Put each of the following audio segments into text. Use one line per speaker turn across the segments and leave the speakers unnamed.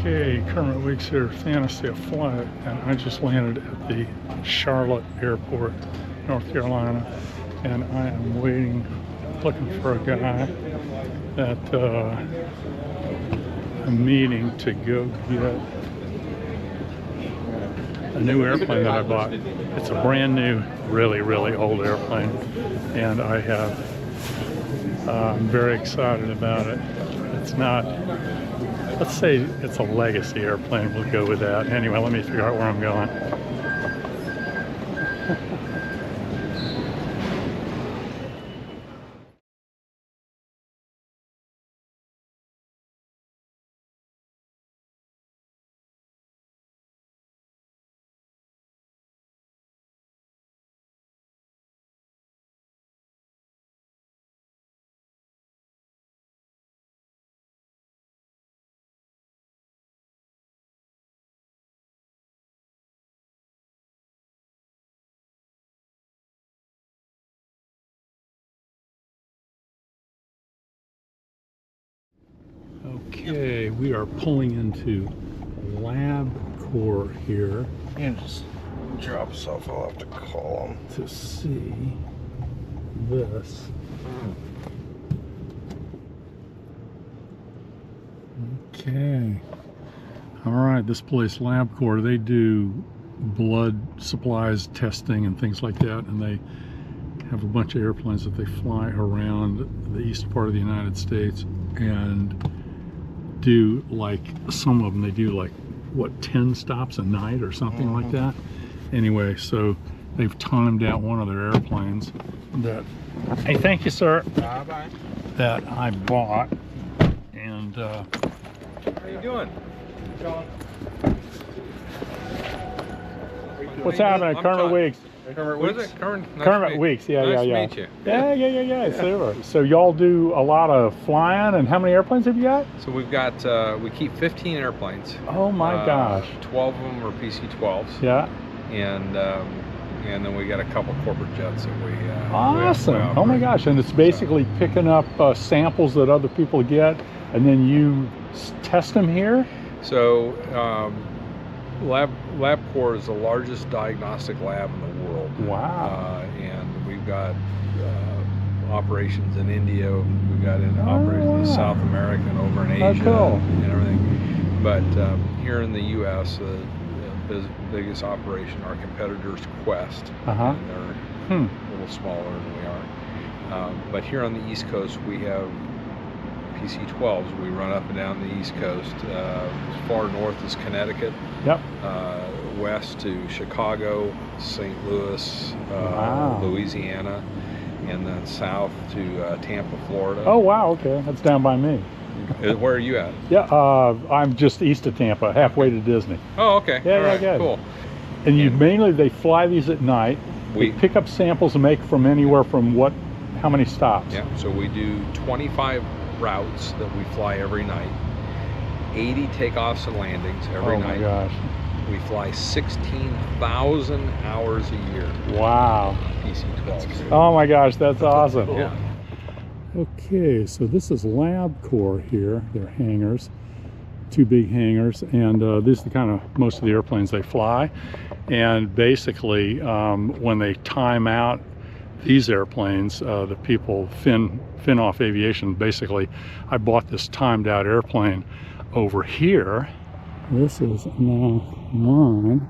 Okay, Kermit Weeks here, Fantasy of Flight, and I just landed at the Charlotte Airport, North Carolina, and I am waiting, looking for a guy that I'm meeting to go get a new airplane that I bought. It's a brand new, really old airplane, and I'm very excited about it. It's not, let's say it's a legacy airplane, we'll go with that. Anyway, let me figure out where I'm going. Okay, we are pulling into LabCorp here.
And just drop us off. I'll have to call them
to see this. Okay. All right, this place, LabCorp, they do blood supplies testing and things like that, and they have a bunch of airplanes that they fly around the east part of the United States and do, like, some of them, they do like, what, 10 stops a night or something like that. Anyway, so they've timed out one of their airplanes that, hey, thank you, sir.
Bye-bye.
That I bought. And
how you doing?
What's happening? Kermit Weeks.
Kermit Weeks? What is it?
Kermit Weeks, yeah.
Nice to meet you.
Yeah, super. So y'all do a lot of flying, and how many airplanes have you got?
So we've got, we keep 15 airplanes.
Oh my gosh.
12 of them are PC-12s.
Yeah.
And then we got a couple corporate jets that we
awesome. Oh my gosh, and it's basically picking up samples that other people get, and then you test them here?
So LabCorp is the largest diagnostic lab in the world.
Wow.
And we've got operations in India, we've got operations in South America and over in Asia and everything. But here in the U.S., the biggest operation, our competitors Quest, and they're a little smaller than we are. But here on the East Coast, we have PC-12s. We run up and down the East Coast. As far north as Connecticut.
Yep.
West to Chicago, St. Louis, Louisiana, and then south to Tampa, Florida.
Oh wow, okay, that's down by me.
Where are you at?
Yeah, I'm just east of Tampa, halfway to Disney.
Oh, okay.
Yeah,
cool.
And mainly they fly these at night. We pick up samples and make from anywhere from how many stops?
Yeah, so we do 25 routes that we fly every night, 80 takeoffs and landings every night.
Oh my gosh.
We fly 16,000 hours a year.
Wow.
PC-12.
Oh my gosh, that's awesome.
Yeah.
Okay, so this is LabCorp here, their hangars, 2 big hangars, and this is the kind of most of the airplanes they fly. And basically, when they time out these airplanes, the people, Fin-Off Aviation, basically, I bought this timed out airplane over here. This is now mine.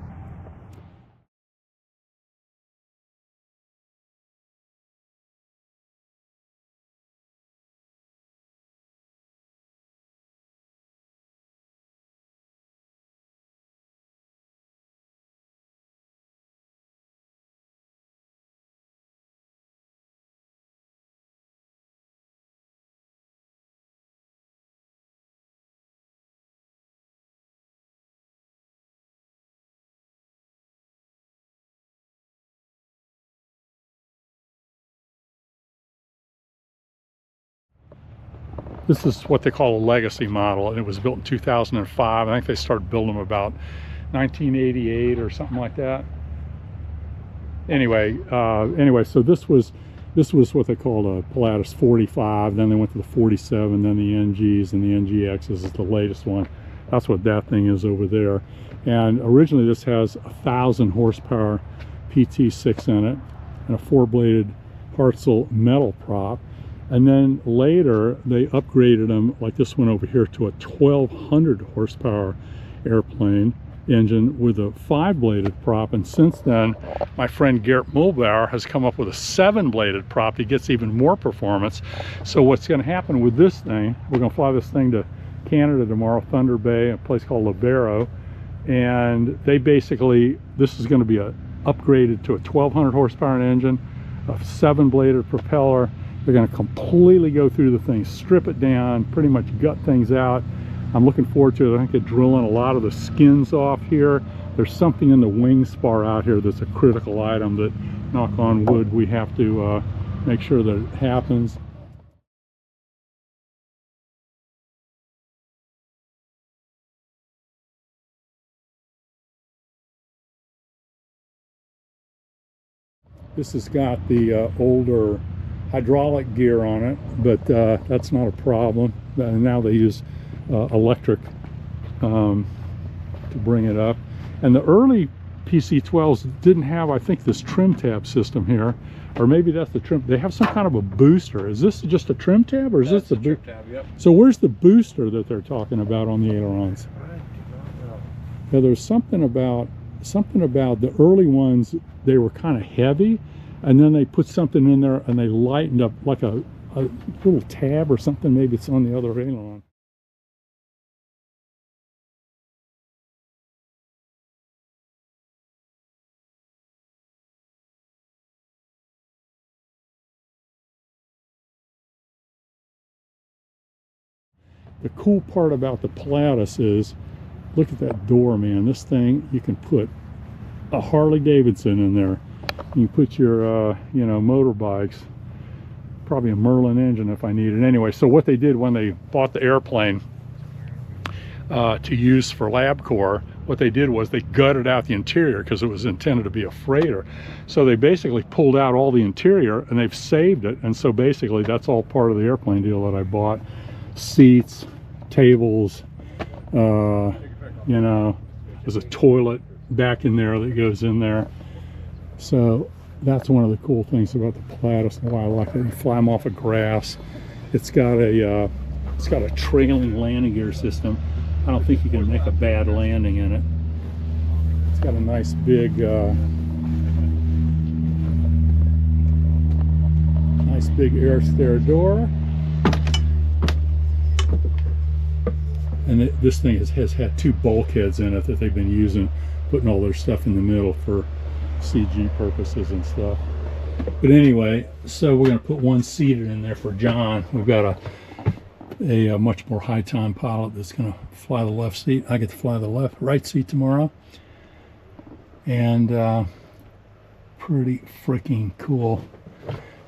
This is what they call a legacy model, and it was built in 2005. I think they started building them about 1988 or something like that. Anyway, so this was what they called a Pilatus 45. Then they went to the 47, then the NGs, and the NGXs is the latest one. That's what that thing is over there. And originally this has 1,000 horsepower PT6 in it and a 4-bladed Hartzell metal prop. And then later they upgraded them, like this one over here, to a 1,200 horsepower airplane engine with a 5-bladed prop. And since then, my friend Gerrit Mulbauer has come up with a 7-bladed prop. He gets even more performance. So what's going to happen with this thing, we're going to fly this thing to Canada tomorrow, Thunder Bay, a place called Levaero, and they basically, this is going to be upgraded to a 1,200 horsepower engine, a 7-bladed propeller. They're going to completely go through the thing, strip it down, pretty much gut things out. I'm looking forward to it. I think they're drilling a lot of the skins off here. There's something in the wing spar out here that's a critical item that, knock on wood, we have to make sure that it happens. This has got the older hydraulic gear on it, but that's not a problem. And now they use electric to bring it up. And the early PC-12s didn't have, I think, this trim tab system here, or maybe that's the trim. They have some kind of a booster. Is this just a trim tab, or is this the trim tab? Yep. So where's the booster that they're talking about on the ailerons? Yeah, there's something about the early ones. They were kind of heavy, and then they put something in there and they lightened up, like a little tab or something. Maybe it's on the other aileron. The cool part about the Pilatus is, look at that door, man. This thing, you can put a Harley Davidson in there. You can put your, you know, motorbikes, probably a Merlin engine if I need it. Anyway, so what they did when they bought the airplane to use for LabCorp, what they did was they gutted out the interior because it was intended to be a freighter. So they basically pulled out all the interior and they've saved it. And so basically that's all part of the airplane deal that I bought. Seats, tables, you know, there's a toilet back in there that goes in there. So that's one of the cool things about the Pilatus and why I like it. You fly them off of grass. It's got a trailing landing gear system. I don't think you can make a bad landing in it. It's got a nice big air stair door. And this thing has had 2 bulkheads in it that they've been using, putting all their stuff in the middle for CG purposes and stuff. But anyway, so we're going to put one seated in there for John. We've got a much more high-time pilot that's going to fly the left seat. I get to fly the right seat tomorrow. And pretty freaking cool.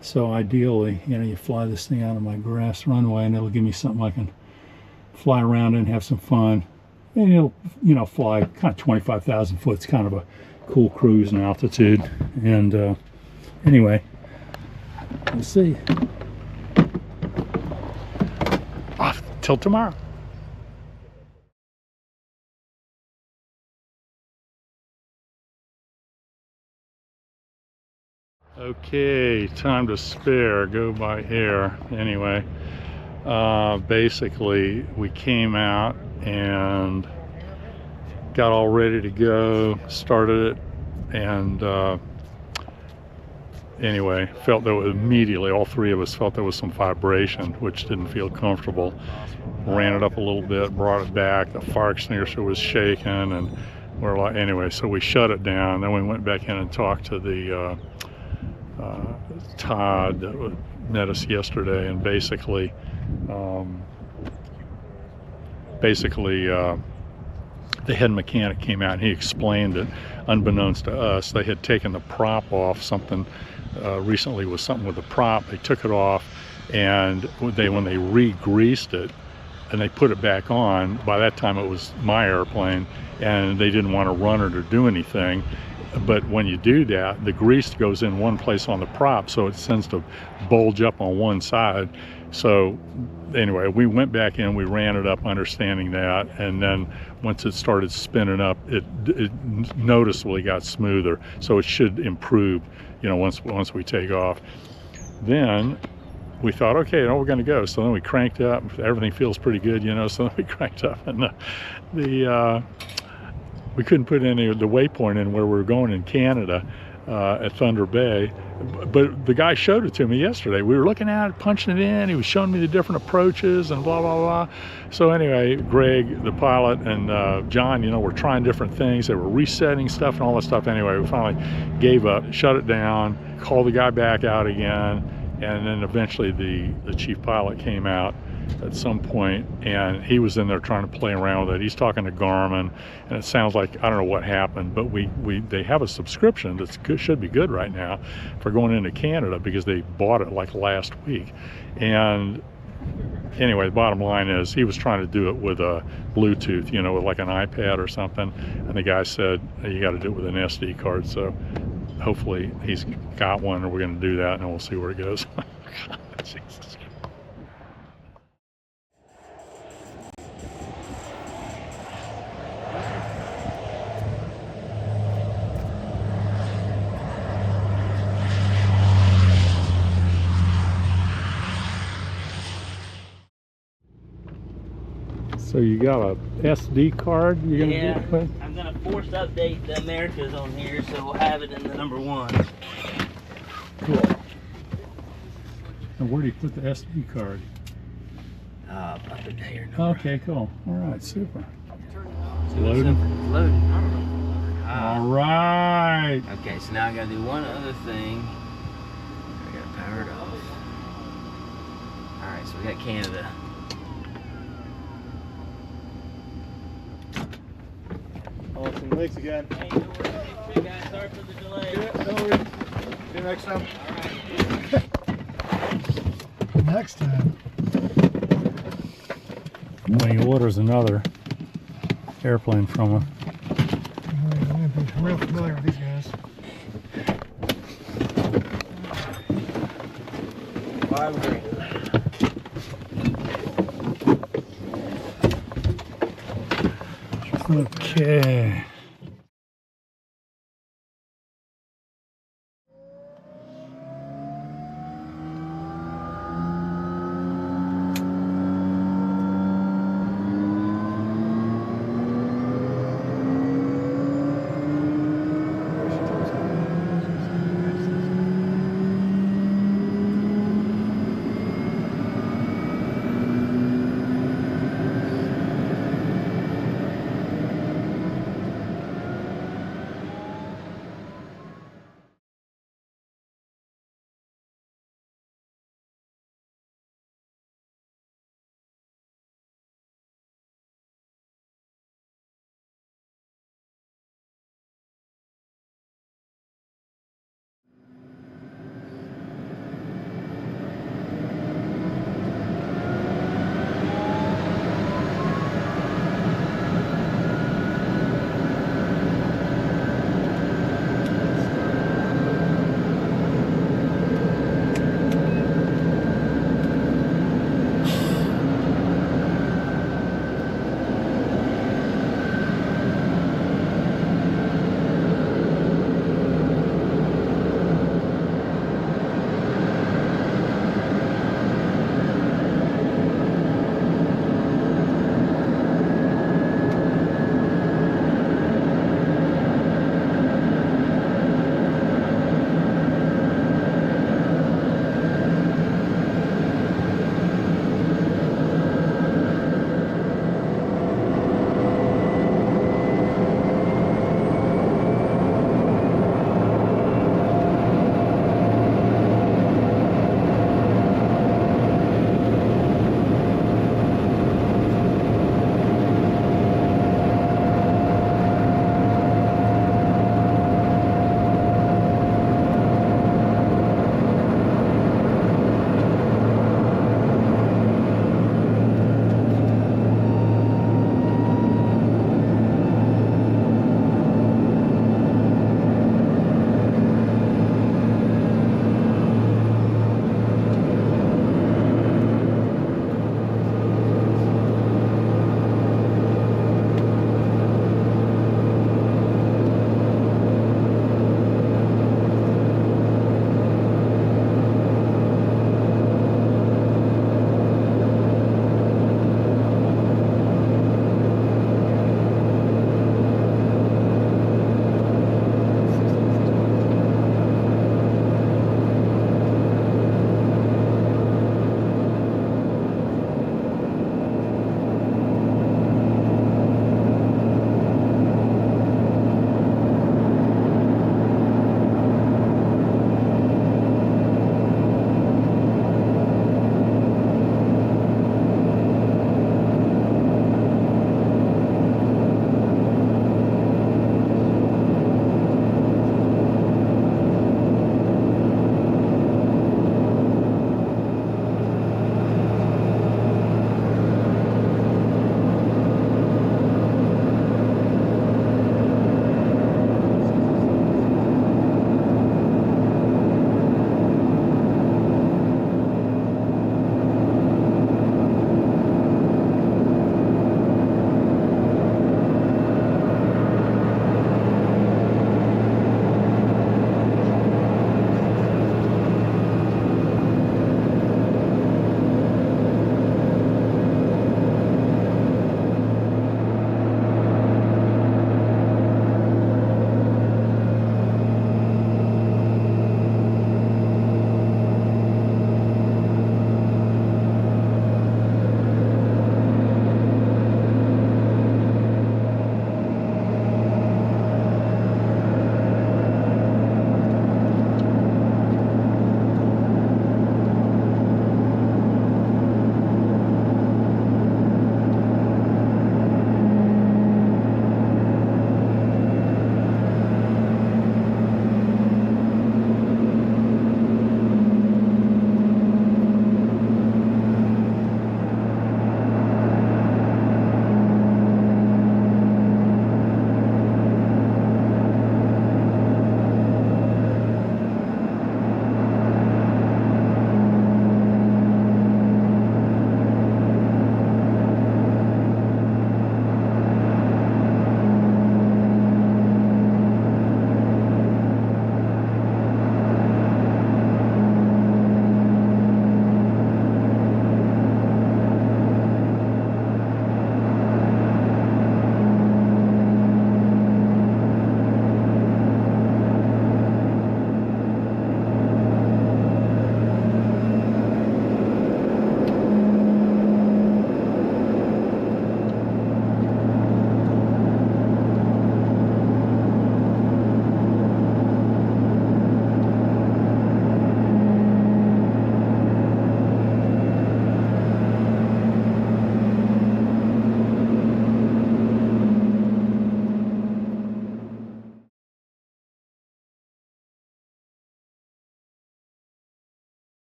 So ideally, you know, you fly this thing out of my grass runway and it'll give me something I can fly around and have some fun, and it'll, you know, fly kind of 25,000 foot. It's kind of a cool cruising altitude. And anyway, we'll see. Off till tomorrow. Okay, time to spare. Go by air. Anyway. Basically we came out and got all ready to go, started it, and anyway, felt that immediately all 3 of us felt there was some vibration, which didn't feel comfortable. Ran it up a little bit, brought it back, the fire extinguisher was shaking, and we're like, anyway, so we shut it down. Then we went back in and talked to the Todd that met us yesterday, and basically the head mechanic came out and he explained that, unbeknownst to us, they had taken the prop off. Something recently was something with the prop. They took it off, and when they re-greased it and they put it back on, by that time it was my airplane and they didn't want to run it or do anything. But when you do that, the grease goes in one place on the prop, so it tends to bulge up on one side. So anyway, we went back in, we ran it up understanding that, and then once it started spinning up, it noticeably got smoother, so it should improve, you know, once we take off. Then we thought, okay, you know, we're going to go. So then we cranked up. Everything feels pretty good, you know. So then we cranked up, and we couldn't put any of the waypoint in where we were going in Canada at Thunder Bay. But the guy showed it to me yesterday. We were looking at it, punching it in. He was showing me the different approaches and blah, blah, blah. So anyway, Greg, the pilot, and John, you know, were trying different things. They were resetting stuff and all that stuff. Anyway, we finally gave up, shut it down, called the guy back out again. And then eventually the chief pilot came out at some point, and he was in there trying to play around with it. He's talking to Garmin, and it sounds like, I don't know what happened, but they have a subscription that's good, should be good right now for going into Canada, because they bought it like last week. And anyway, the bottom line is he was trying to do it with a Bluetooth, you know, with like an iPad or something, and the guy said, you got to do it with an SD card. So hopefully he's got one, or we're going to do that, and we'll see where it goes. Jesus. So you got a SD card you're gonna do it with?
I'm gonna force update the Americas on here, so we'll have it in the #1.
Cool. And where do you put the SD card?
Up in here.
Okay, cool. All right, super.
So
Loading?
it's loading.
All right.
Okay, so now I gotta do one other thing. I gotta power it off. Alright, so we got Canada.
Awesome, thanks again.
Hey, no worries. Hey, guys, sorry for the delay.
Yeah, no worries. See you next time.
Next time. When he orders another airplane from him.
I'm real familiar with these guys.
Okay.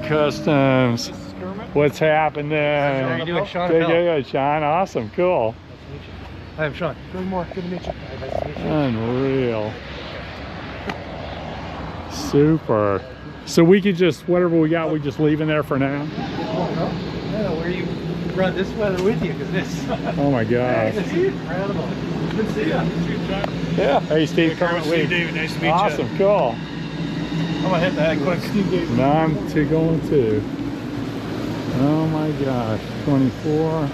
Customs.
This is Kermit.
What's happening?
How you doing, Sean?
Good, Sean. Awesome, cool.
Nice to meet you. Hi, I'm Sean. Greg Moore. Good to meet you. Nice to meet you.
Unreal. Super. So we could just, whatever we got, we just leave in there for now?
Yeah, where you brought this weather with you, because this.
Oh my gosh.
This is incredible. Good to see you.
Yeah. Hey, Steve.
Kermit Weeks. David, nice to meet you.
Awesome, cool.
I'm gonna hit that quick. Steve David.
No, I'm going to. Oh my gosh. 24.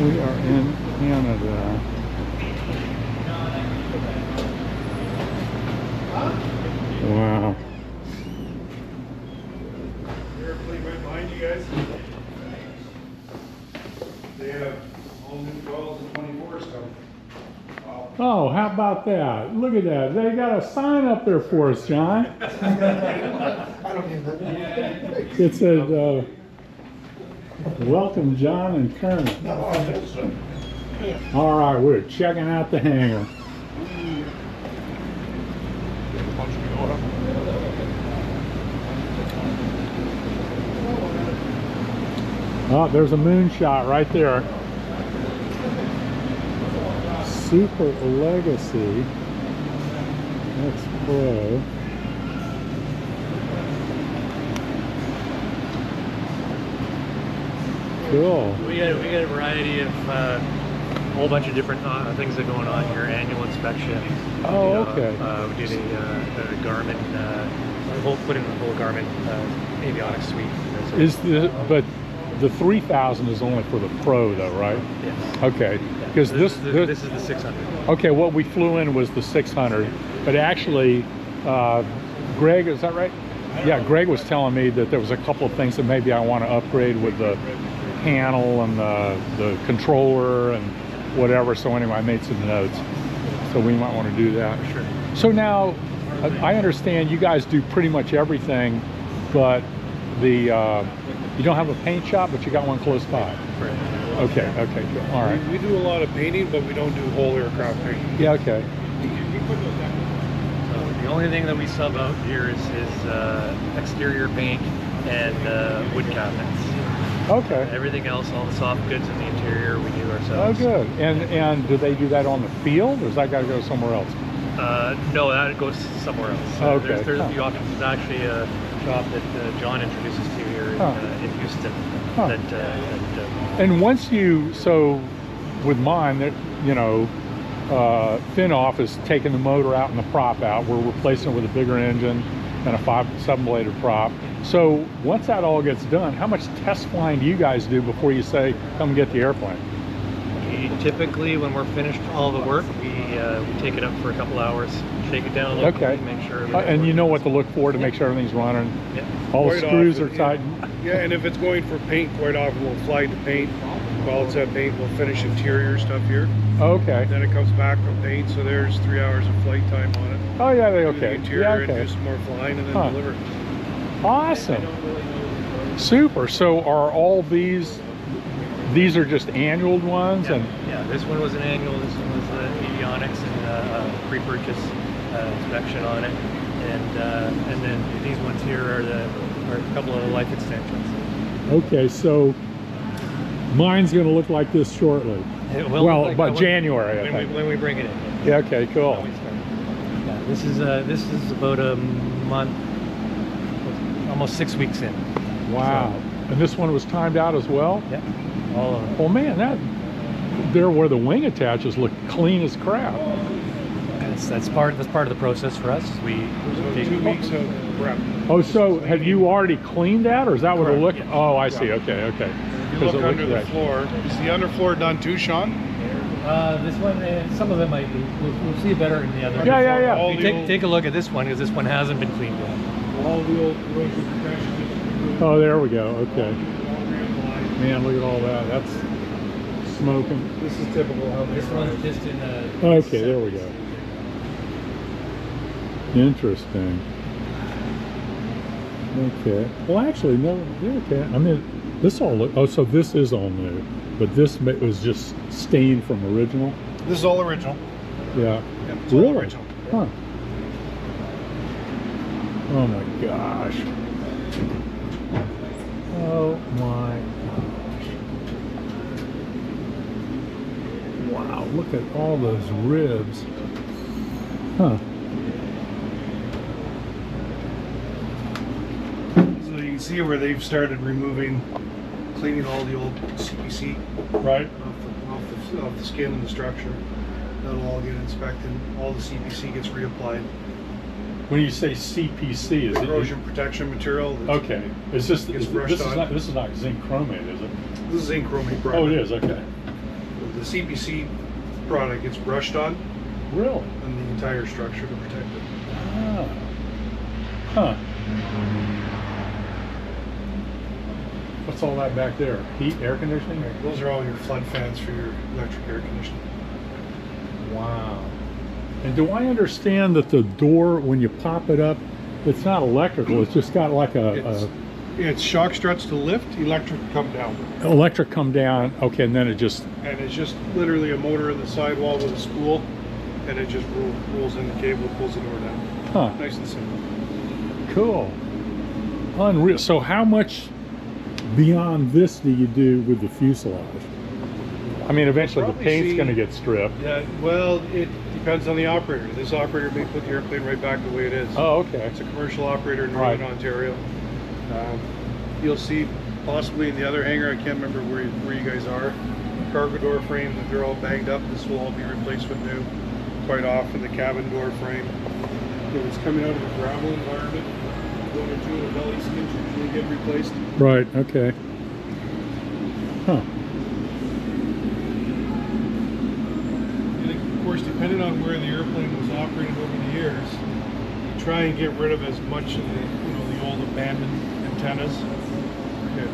We are in Canada. Wow.
Airplane right behind you guys. They have all new 12s and 24s coming. Wow.
Oh, how about that? Look at that. They got a sign up there for us, John.
I don't need that.
It said, welcome, John and Kermit. All right, we're checking out the hangar. Oh, there's a moonshot right there. Super Legacy. That's Pro. Cool.
We got a variety of a whole bunch of different things that are going on here. Annual inspection.
Oh, okay.
We did a Garmin, put in the whole Garmin Avionics suite.
Is the but the 3000 is only for the Pro though, right?
Yes.
Okay. Because
This is the 600.
okay, what we flew in was the 600, but actually, Greg, is that right? Yeah, Greg was telling me that there was a couple of things that maybe I want to upgrade with the panel and the controller and whatever. So anyway, I made some notes. So we might want to do that.
Sure.
So now, I understand you guys do pretty much everything, but you don't have a paint shop, but you got one close by.
Right.
Okay, okay, good. All right.
We do a lot of painting, but we don't do whole aircraft painting.
Yeah, okay.
So the only thing that we sub out here is exterior paint and wood cabinets.
Okay.
Everything else, all the soft goods in the interior, we do
Oh,
ourselves.
good. And do they do that on the field, or does that got to go somewhere else?
No, that goes somewhere else.
Okay.
There's a few options. There's actually a shop that John introduces to here in Houston.
Huh. And once so with mine, that FinOff is taking the motor out and the prop out. We're replacing it with a bigger engine and a 7-bladed prop. So once that all gets done, how much test flying do you guys do before you say, come get the airplane?
Typically, when we're finished all the work, we take it up for a couple hours, shake it down a little
Okay.
bit, make sure.
And you know what to look for to make sure everything's running.
Yeah.
All the
Quite
screws are
often,
tightened.
Yeah, and if it's going for paint, quite often we'll fly to paint. While it's at paint, we'll finish interior stuff here.
Okay.
Then it comes back from paint, so there's 3 hours of flight time on it.
Oh yeah, they
Do
okay.
the interior
Yeah,
and
okay.
do some more flying and then
Huh.
deliver.
Awesome. Super. So are all these are just annual ones? And
Yeah, this one was an annual, this one was the Avionics and pre-purchase inspection on it. And then these ones here are a couple of life extensions.
okay, so mine's going to look like this shortly.
It will look like
but
that
January, I think.
when we bring it in.
Yeah, okay, cool.
Yeah, this is about a month, almost 6 weeks in.
Wow. And this one was timed out as well?
Yeah, all of them.
Oh man, there where the wing attaches look clean as crap.
That's part of the process for us. We take
2 weeks of prep.
Oh, so have you already cleaned that, or is that what it
Correct,
look?
yeah.
Oh, I see. Okay, okay.
You
'Cause
look
it looks
under the
right.
floor. Is the underfloor done too, Sean?
This one, some of it might be. We'll see better in the other.
Yeah, yeah, yeah.
All
You
the old-
take a look at this one because this one hasn't been cleaned yet.
All the old corrosion protection is removed.
Oh, there we go. Okay. Man, look at all that. That's smoking.
This is typical how
This one's just in a.
Okay, there we go. Interesting. Okay. Well, actually, no. Yeah, okay. I mean, this all look. Oh, so this is all new, but this was just stained from original.
This is all original.
Yeah.
Yeah, it's all
Really?
original.
Huh. Oh my gosh. Oh my gosh. Wow, look at all those ribs. Huh.
So you can see where they've started cleaning all the old CPC
Right.
off the skin and the structure. That'll all get inspected. All the CPC gets reapplied.
When you say CPC, is it?
Corrosion protection material.
Okay. Is this
Gets
is,
brushed
this is
on.
not this is not zinc chromate, is it?
This is zinc chromate product.
Oh, it is. Okay.
The CPC product gets brushed on
Really?
and the entire structure to protect it.
Ah. Huh. What's all that back there? Heat, air conditioning?
Those are all your flood fans for your electric air conditioning.
Wow. And do I understand that the door, when you pop it up, it's not electrical, it's just got like
It's shock struts to lift, electric come down.
electric come down, okay, and then it just,
And it's just literally a motor in the sidewall with a spool, and it just rolls in the cable, pulls the door down.
huh,
Nice and simple.
cool. Unreal. So how much beyond this do you do with the fuselage? I mean, eventually the
Probably
paint's
see-
going to get stripped.
Yeah, well, it depends on the operator. This operator may put the airplane right back the way it is.
Oh, okay.
It's a commercial operator in
Right.
Northern Ontario. You'll see possibly in the other hangar, I can't remember where you guys are, cargo door frames, if they're all banged up, this will all be replaced with new. Quite often the cabin door frame. If it's coming out of a gravel environment, one or two of the belly skins usually get replaced.
Right, okay. Huh.
And of course, depending on where the airplane was operated over the years, you try and get rid of as much of the, the old abandoned antennas and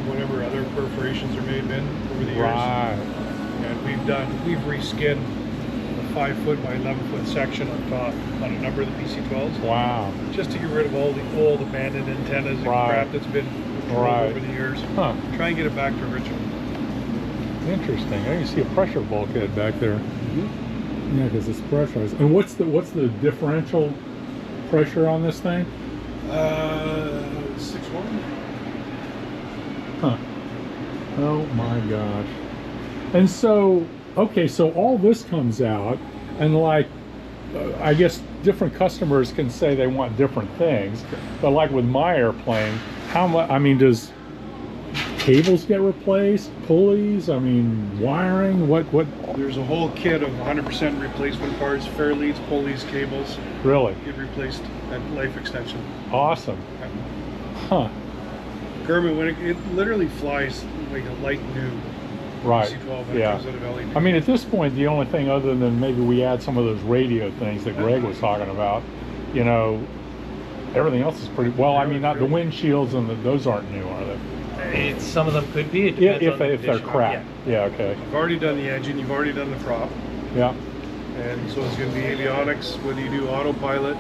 whatever other perforations are made in over the years.
Right.
And we've reskinned a 5-foot by 11-foot section on top on a number of the PC-12s.
Wow.
Just to get rid of all the old abandoned antennas and
Right.
crap that's been
Right.
over the years.
Huh.
Try and get it back to original.
Interesting. I can see a pressure bulkhead back there.
Mm-hmm.
Yeah, because it's pressurized. And what's the differential pressure on this thing?
6-1.
Huh. Oh my gosh. And so, okay, so all this comes out, and like, I guess different customers can say they want different things, but like with my airplane, how much? I mean, does cables get replaced? Pulleys? I mean, wiring? What?
There's a whole kit of 100% replacement parts, fair leads, pulleys, cables,
Really?
get replaced at life extension.
Awesome. Huh.
Kermit, when it literally flies like a light new
Right.
PC-12 when
Yeah.
it comes out of LED.
I mean, at this point, the only thing other than maybe we add some of those radio things that Greg was talking about, everything else is pretty well. I mean, not the windshields and those aren't new, are they?
Some of them could be. It
Yeah,
depends on the
if they're
condition.
crap. Yeah. Okay.
You've already done the engine, you've already done the prop,
Yeah.
and so it's going to be avionics, whether you do autopilot,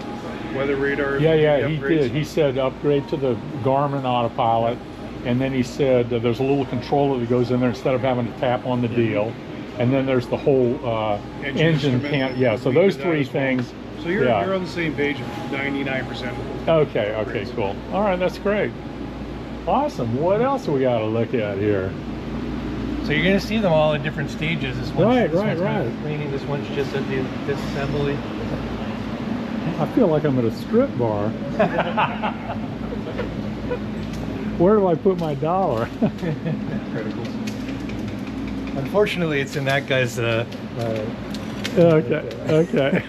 weather radar.
Yeah. He
upgrades.
did. He said upgrade to the Garmin autopilot, and then he said there's a little controller that goes in there instead of having to tap on the deal, and then there's the whole engine
instrument
can. Yeah. So
we
those
did that
three
as well.
things.
So you're
Yeah.
on the same page of 99%.
Okay. Cool. All right. That's great. Awesome. What else we got to look at here?
So you're going to see them all in different stages. This one's,
Right,
this
right,
one's kind of
right.
cleaning. This one's just at the disassembly.
I feel like I'm at a strip bar. Where do I put my dollar?
Unfortunately, it's in that guy's.
Okay.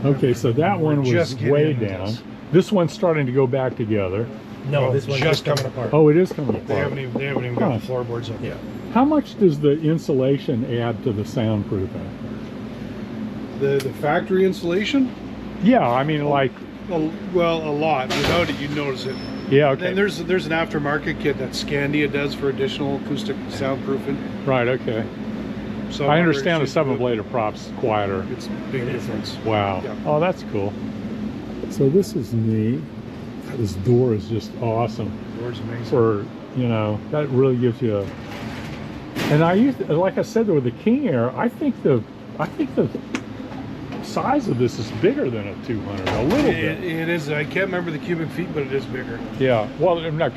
Okay, so that one was
just getting
way
into
down.
this.
This one's starting to go back together.
No,
Oh,
this one's
just
just
coming
coming apart.
Oh, it is coming
They
apart.
haven't even got the floorboards up yet.
How much does the insulation add to the soundproofing?
The factory insulation?
Yeah, I mean, like,
Well, a lot. Without it, you'd notice it.
yeah,
Then
okay.
there's an aftermarket kit that Scandia does for additional acoustic soundproofing.
Right, okay.
Some
I understand the
operators just do it.
seven-bladed prop's quieter.
It's a big difference.
Wow.
Yeah.
Oh, that's cool. So this is neat. This door is just awesome.
Door's amazing.
For, that really gives you a... And like I said, with the King Air, I think the size of this is bigger than a 200, a little bit.
It is. I can't remember the cubic feet, but it is bigger.
Yeah, well, not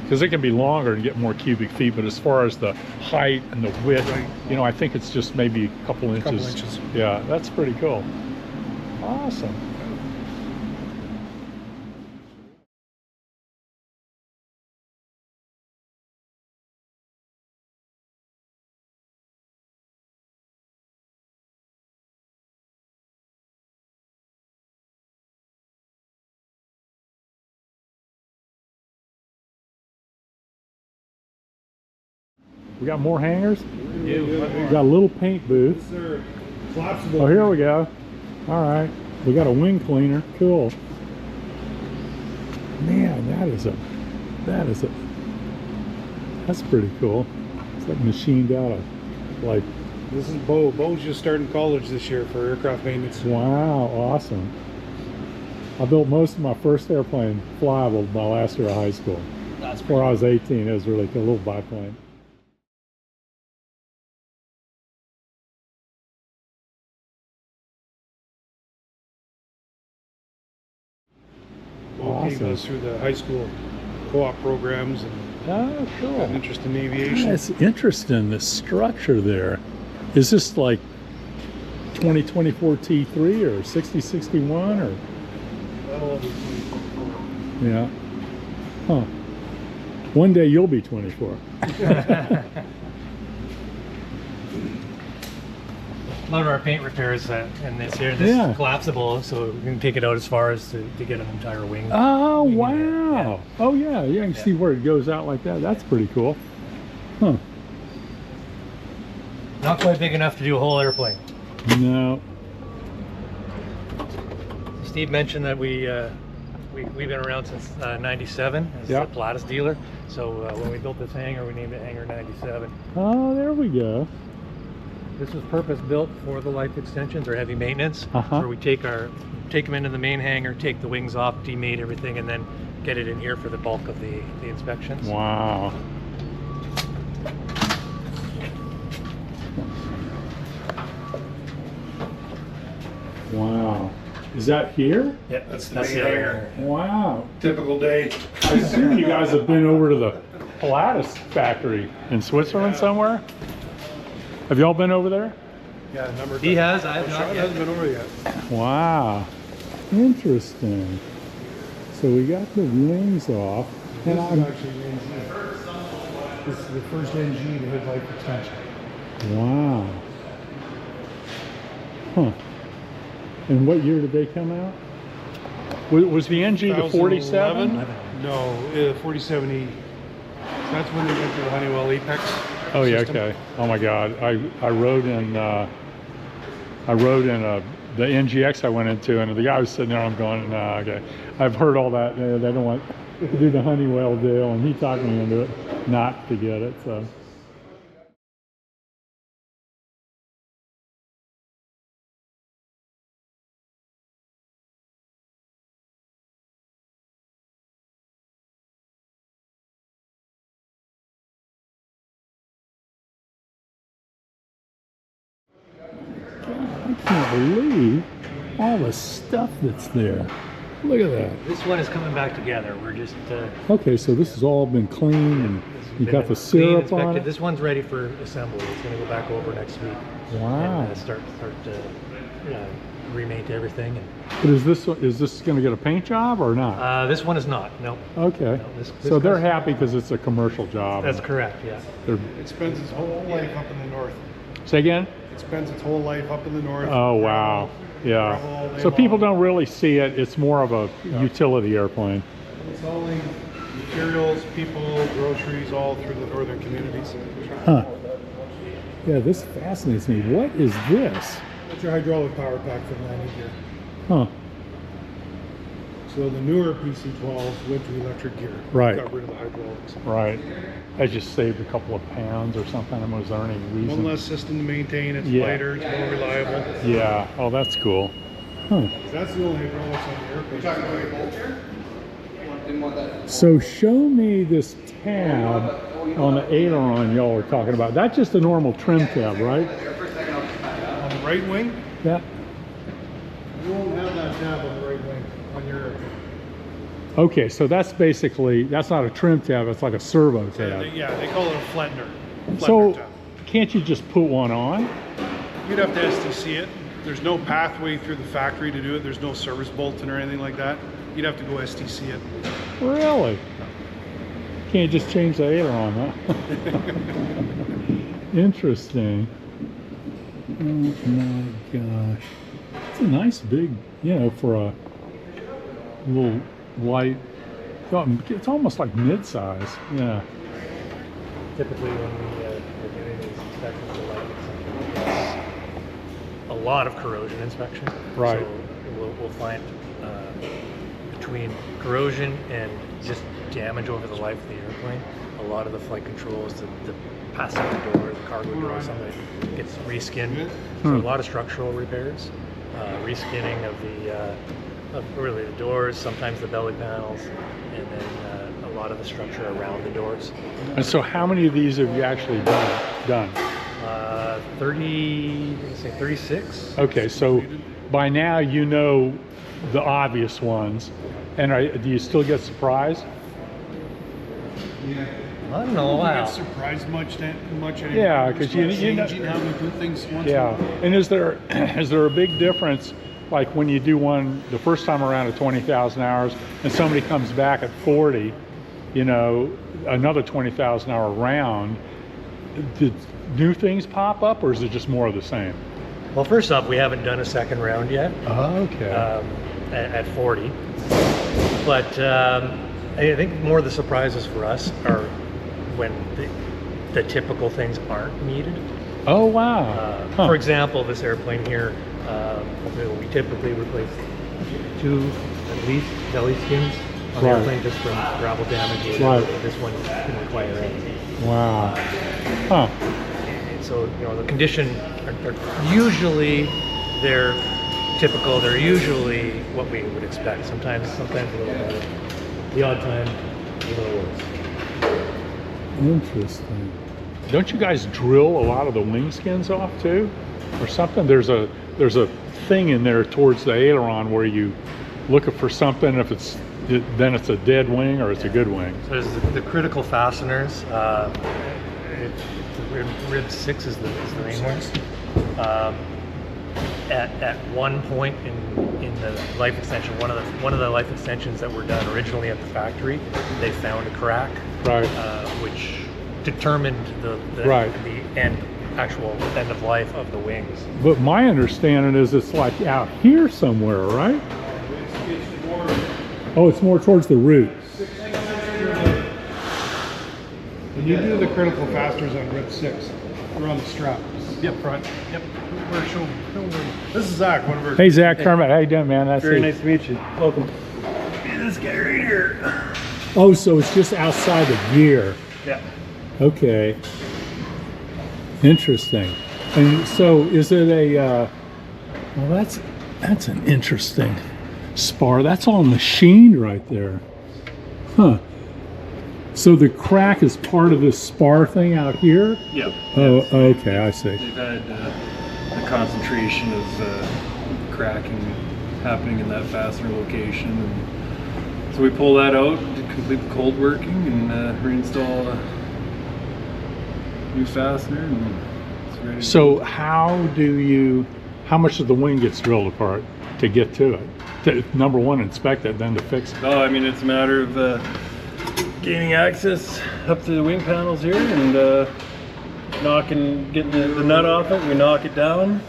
because it can be longer and get more cubic feet, but as far as the height and the width,
Right.
you know, I think it's just maybe a couple inches.
Couple inches.
Yeah, that's pretty cool. Awesome. We got more hangars?
Yeah,
We got a little paint booth.
Sir, collapsible.
Oh, here we go. All right. We got a wing cleaner. Cool. Man, that's pretty cool. It's like machined out of, like,
This is Bo. Bo's just starting college this year for aircraft maintenance.
wow, awesome. I built most of my first airplane flyable my last year of high school.
That's
Before I was 18, it was really cool, a little biplane.
Bo came
Awesome.
us through the high school co-op programs and
Oh,
got
cool.
an interest in aviation.
That's interesting, the structure there. Is this like 2024 T3 or 6061 or? Yeah. Huh. One day you'll be 24.
A lot of our paint repairs in this here, this
Yeah.
is collapsible, so we can take it out as far as to get an entire wing.
Oh,
wing
wow.
in it. Yeah.
Oh, yeah. Yeah, you can see where it goes out like that. That's pretty cool. Huh.
Not quite big enough to do a whole airplane.
No.
Steve mentioned that we've been around since '97 as
Yep.
a Pilatus dealer. So when we built this hangar, we named it Hangar 97.
Oh, there we go.
This was purpose built for the life extensions or heavy maintenance,
Uh-huh.
where we take them into the main hangar, take the wings off, demate everything, and then get it in here for the bulk of the inspections.
Wow. Wow. Is that here?
Yeah,
That's the
that's
main
the
hangar.
hangar.
Wow.
Typical day.
I assume you guys have been over to the Pilatus factory in Switzerland somewhere? Have y'all been over there?
Yeah, number.
He has, I have not
Sean
yet.
hasn't been over yet.
Wow. Interesting. So we got the wings off. And
This is
I'm,
actually the NG. This is the first NG to hit life extension.
wow. Huh. And what year did they come out? Was the NG the 47?
2011? No, 47E. That's when they went to the Honeywell Apex.
Oh yeah,
system.
okay. Oh my God, I rode in the NGX I went into, and the guy was sitting there. I'm going, nah, okay. I've heard all that. They don't want to do the Honeywell deal, and he talked me into it, not to get it. So. I can't believe all the stuff that's there. Look at that.
This one is coming back together. We're just
Okay, so this has all been cleaned, and you got the
clean,
syrup on
inspected.
it.
This one's ready for assembly. It's going to go back over next week.
Wow.
And start remate everything.
But is this going to get a paint job or not?
This one is not. No.
Okay.
No, this
So they're
goes-
happy because it's a commercial job.
That's correct. Yeah.
They're,
It spends its whole life up in the north.
say again?
It spends its whole life up in the north.
Oh wow. Yeah.
Travel all day
So people
long.
don't really see it. It's more of a utility airplane.
It's hauling materials, people, groceries, all through the northern communities.
Huh. Yeah, this fascinates me. What is this?
That's your hydraulic power pack for landing gear.
Huh.
So the newer PC-12s went to electric gear.
Right.
Got rid of the hydraulics.
Right. I just saved a couple of pounds or something. I was earning reason.
One less system to maintain. It's
Yeah.
lighter. It's more reliable.
Yeah. Oh, that's cool. Huh.
That's the only hydraulics on the airplane.
So show me this tab on the aileron y'all were talking about. That's just a normal trim tab, right?
On the right wing,
Yeah.
tab on the right wing on your airplane.
Okay, so that's basically, that's not a trim tab, it's like a servo tab.
Yeah, they call it a Flender.
So
Tab.
can't you just put one on?
You'd have to STC it. There's no pathway through the factory to do it. There's no service bulletin or anything like that. You'd have to go STC it.
Really? Can't just change the aileron, huh? Interesting. Oh my gosh. It's a nice big, you know, for a little light, it's almost like mid-size. Yeah.
Typically when we're doing these inspections of light, a lot of corrosion inspection.
Right.
So we'll find between corrosion and just damage over the life of the airplane, a lot of the flight controls, the passenger door, the cargo door, some of it gets reskinned. So a lot of structural repairs, reskinning of of really the doors, sometimes the belly panels, and then a lot of the structure around the doors.
And so how many of these have you actually done?
36.
Okay, so by now you know the obvious ones. And do you still get surprised?
Yeah.
I don't know.
You
Wow.
get surprised much anymore.
Yeah, because you know.
Changing how we do things once.
Yeah, and is there a big difference, like when you do one the first time around at 20,000 hours, and somebody comes back at 40, you know, another 20,000 hour round? Did new things pop up, or is it just more of the same?
Well, first off, we haven't done a second round yet.
Okay.
At 40, but I think more of the surprises for us are when the typical things aren't needed.
Oh wow.
For example, this airplane here, we typically replace 2 at least belly skins on the
Right.
airplane just from gravel damage.
Right.
This one didn't require any.
Wow. Huh.
And so, you know, the condition are usually they're typical. They're usually what we would expect. Sometimes a little better. The odd time, a little worse.
Interesting. Don't you guys drill a lot of the wing skins off too, or something? There's a thing in there towards the aileron where you looking for something. If it's then it's a dead wing or it's a good wing.
So there's the critical fasteners. Rib 6 is the main one. At one point in the life extension, one of the life extensions that were done originally at the factory, they found a crack,
Right.
which determined the actual end of life of the wings.
But my understanding is it's like out here somewhere, right?
It's more.
Oh, it's more towards the root.
When you do the critical fasteners on rib 6, we're on the strap. Yep, front. Yep. We're showing. This is Zach, one of our.
Hey Zach, Kermit, how you doing, man? That's
Very
it.
nice to meet you. Welcome.
This guy right here.
Oh, so it's just outside the gear.
Yeah.
Okay. Interesting. And so is it a, well that's an interesting spar. That's all machined right there. Huh. So the crack is part of this spar thing out here?
Yeah.
Oh, okay, I see.
They've had a concentration of cracking happening in that fastener location. And so we pull that out to complete the cold working and reinstall a new fastener. And it's ready to
So
go.
how much of the wing gets drilled apart to get to it? To, number one, inspect it, then to fix it.
Oh, I mean, it's a matter of gaining access up to the wing panels here and getting the nut off it. We knock it down,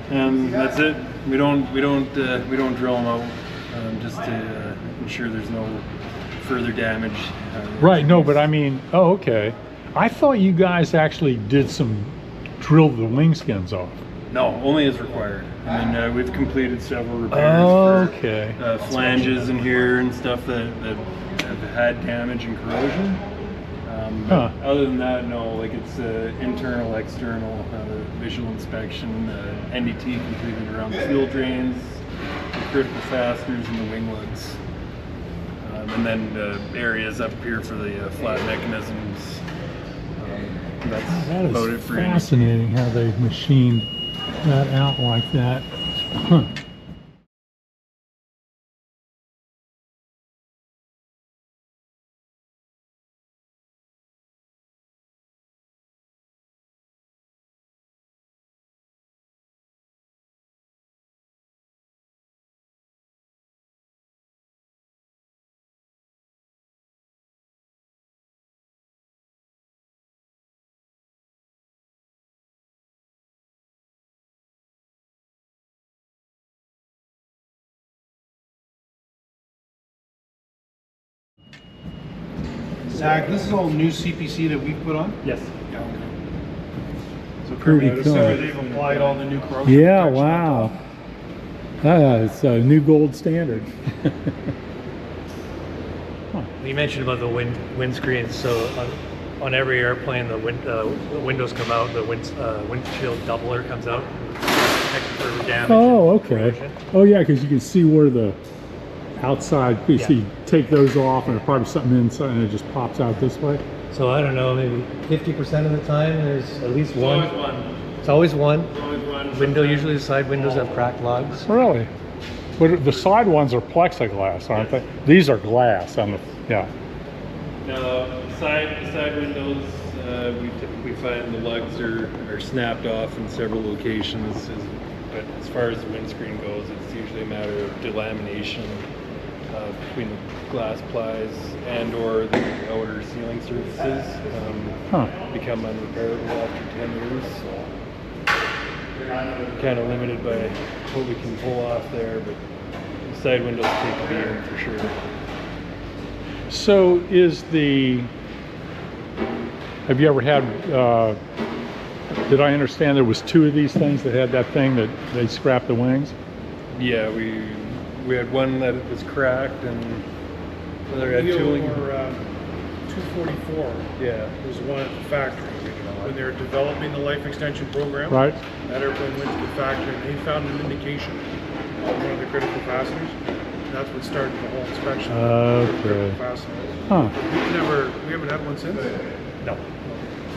and that's it. We don't drill them out just to ensure there's no further damage.
Right, no, but I mean, oh, okay. I thought you guys actually did drilled the wing skins off.
No, only as required. I mean, we've completed several repairs
Okay.
for flanges in here and stuff that have had damage and corrosion. But other than that, no, like it's internal, external, visual inspection, NDT completed around the fuel drains, the critical fasteners and the wing lugs. And then areas up here for the flat mechanisms. That's
That
about it
is
for
fascinating how they've machined that out like that. Huh.
Zach, this is all new CPC that we've put on?
Yes.
Yeah, okay. So
Pretty
Kermit,
cool.
they've applied all the new corrosion
Yeah,
protection on
wow.
top.
It's a new gold standard.
You mentioned about the windscreens. So on every airplane, the windows come out. The windshield doubler comes out. Protected for damage.
Oh,
and
okay.
corrosion.
Oh, yeah, because you can see where the outside piece,
Yeah.
you take those off and there's probably something inside and it just pops out this way.
So I don't know, maybe 50% of the time there's at least one.
Always one.
It's always one.
Always one.
Window, usually the side windows have cracked lugs.
Really? But the side ones are plexiglass, aren't they? These are glass on the, yeah.
Now, side windows, we typically find the lugs are snapped off in several locations. But as far as the windscreen goes, it's usually a matter of delamination between the glass plies and or the outer sealing surfaces become unrepairable after 10 years. So kind of limited by what we can pull off there, but the side windows take a beating for sure.
So have you ever had, did I understand there was 2 of these things that had that thing that they scrapped the wings?
Yeah, we had one that was cracked and the other had
We
tooling.
were 244.
Yeah.
Was one at the factory. When they were developing the life extension program,
Right?
that airplane went to the factory and they found an indication of one of the critical fasteners. That's what started the whole inspection.
Okay.
Critical fasteners.
Huh.
We haven't had one since.
No.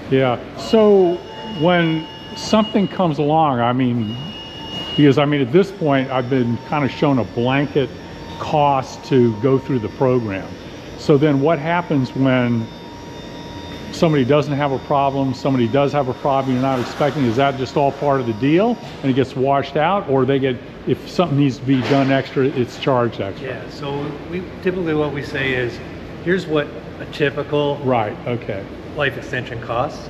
Yeah. So when something comes along, I mean, because I mean, at this point, I've been kind of shown a blanket cost to go through the program. So then what happens when somebody doesn't have a problem, somebody does have a problem you're not expecting? Is that just all part of the deal and it gets washed out, or they get, if something needs to be done extra, it's charged extra?
Yeah, so typically what we say is, here's what a typical
Right, okay,
life extension costs.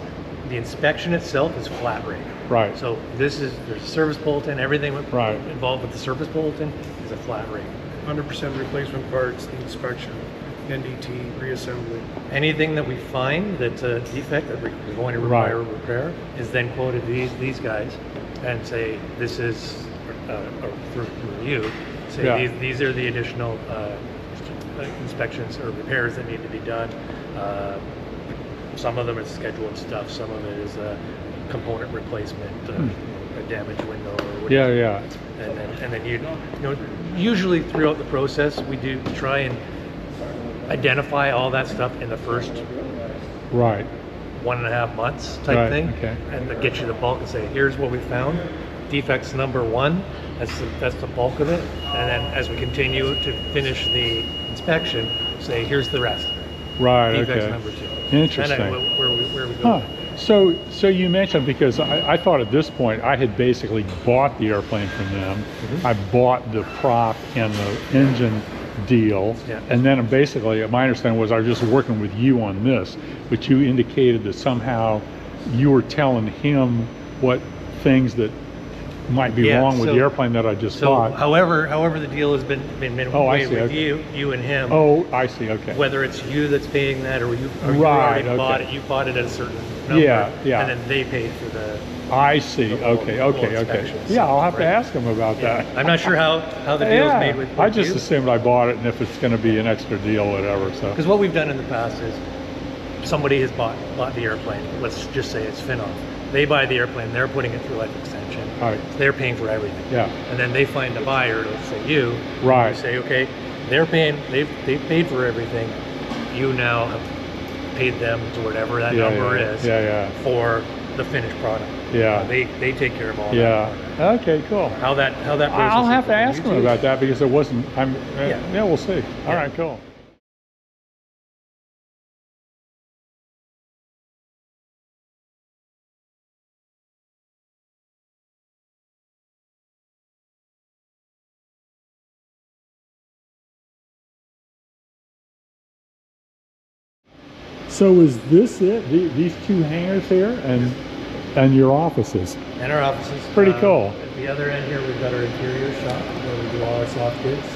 The inspection itself is flat rate.
right.
So there's a service bulletin, everything
Right.
involved with the service bulletin is a flat rate.
100% replacement parts, the inspection, NDT, reassembly.
Anything that we find that's a defect that we're going to require
Right.
repair is then quoted these guys and say, this is, through review, say
Yeah.
these are the additional inspections or repairs that need to be done. Some of them is scheduled stuff, some of it is a component replacement, a damaged window or whatever.
Yeah, yeah.
And then you know, usually throughout the process, we do try and identify all that stuff in the first
Right.
1.5 months type
Right,
thing,
okay.
and to get you the bulk and say, here's what we found. Defects number 1, that's the bulk of it, and then as we continue to finish the inspection, say, here's the rest.
Right,
Defects
okay.
number 2.
Interesting.
Kinda where we go.
Huh. So you mentioned, because I thought at this point I had basically bought the airplane from them.
Mm-hmm.
I bought the prop and the engine deal,
Yeah.
and then basically my understanding was I was just working with you on this, but you indicated that somehow you were telling him what things that might be
Yeah,
wrong with
so-
the airplane that I just
So
bought.
however the deal has been
Oh, I
made
see,
with
okay.
you and him,
Oh, I see, okay.
whether it's you that's paying that or you
Right,
already bought
okay.
it, you bought it at a certain number,
Yeah, yeah.
and then they paid for the.
I see,
the whole-
okay,
the whole
okay.
inspection.
Yeah, I'll have to
Right.
ask him about that.
I'm not sure how the deal is made with
I just
you.
assumed I bought it, and if it's going to be an extra deal, whatever. So
Because what we've done in the past is somebody has bought the airplane. Let's just say it's Finoff. They buy the airplane. They're putting it through life extension.
All right.
So they're paying for everything.
Yeah.
And then they find a buyer. Let's say you.
Right.
You say, okay, they're paying. They've paid for everything. You now have paid them to whatever that
Yeah,
number
yeah,
is
yeah,
for the finished product.
Yeah.
They take care of all that.
yeah. Okay, cool.
How that process.
I'll have to
is
ask him about that because it wasn't.
Yeah.
Yeah, we'll see. All
Yeah.
right, cool. So is this it? These 2 hangars here and your offices?
And our offices.
Pretty cool.
At the other end here, we've got our interior shop where we do all our soft goods.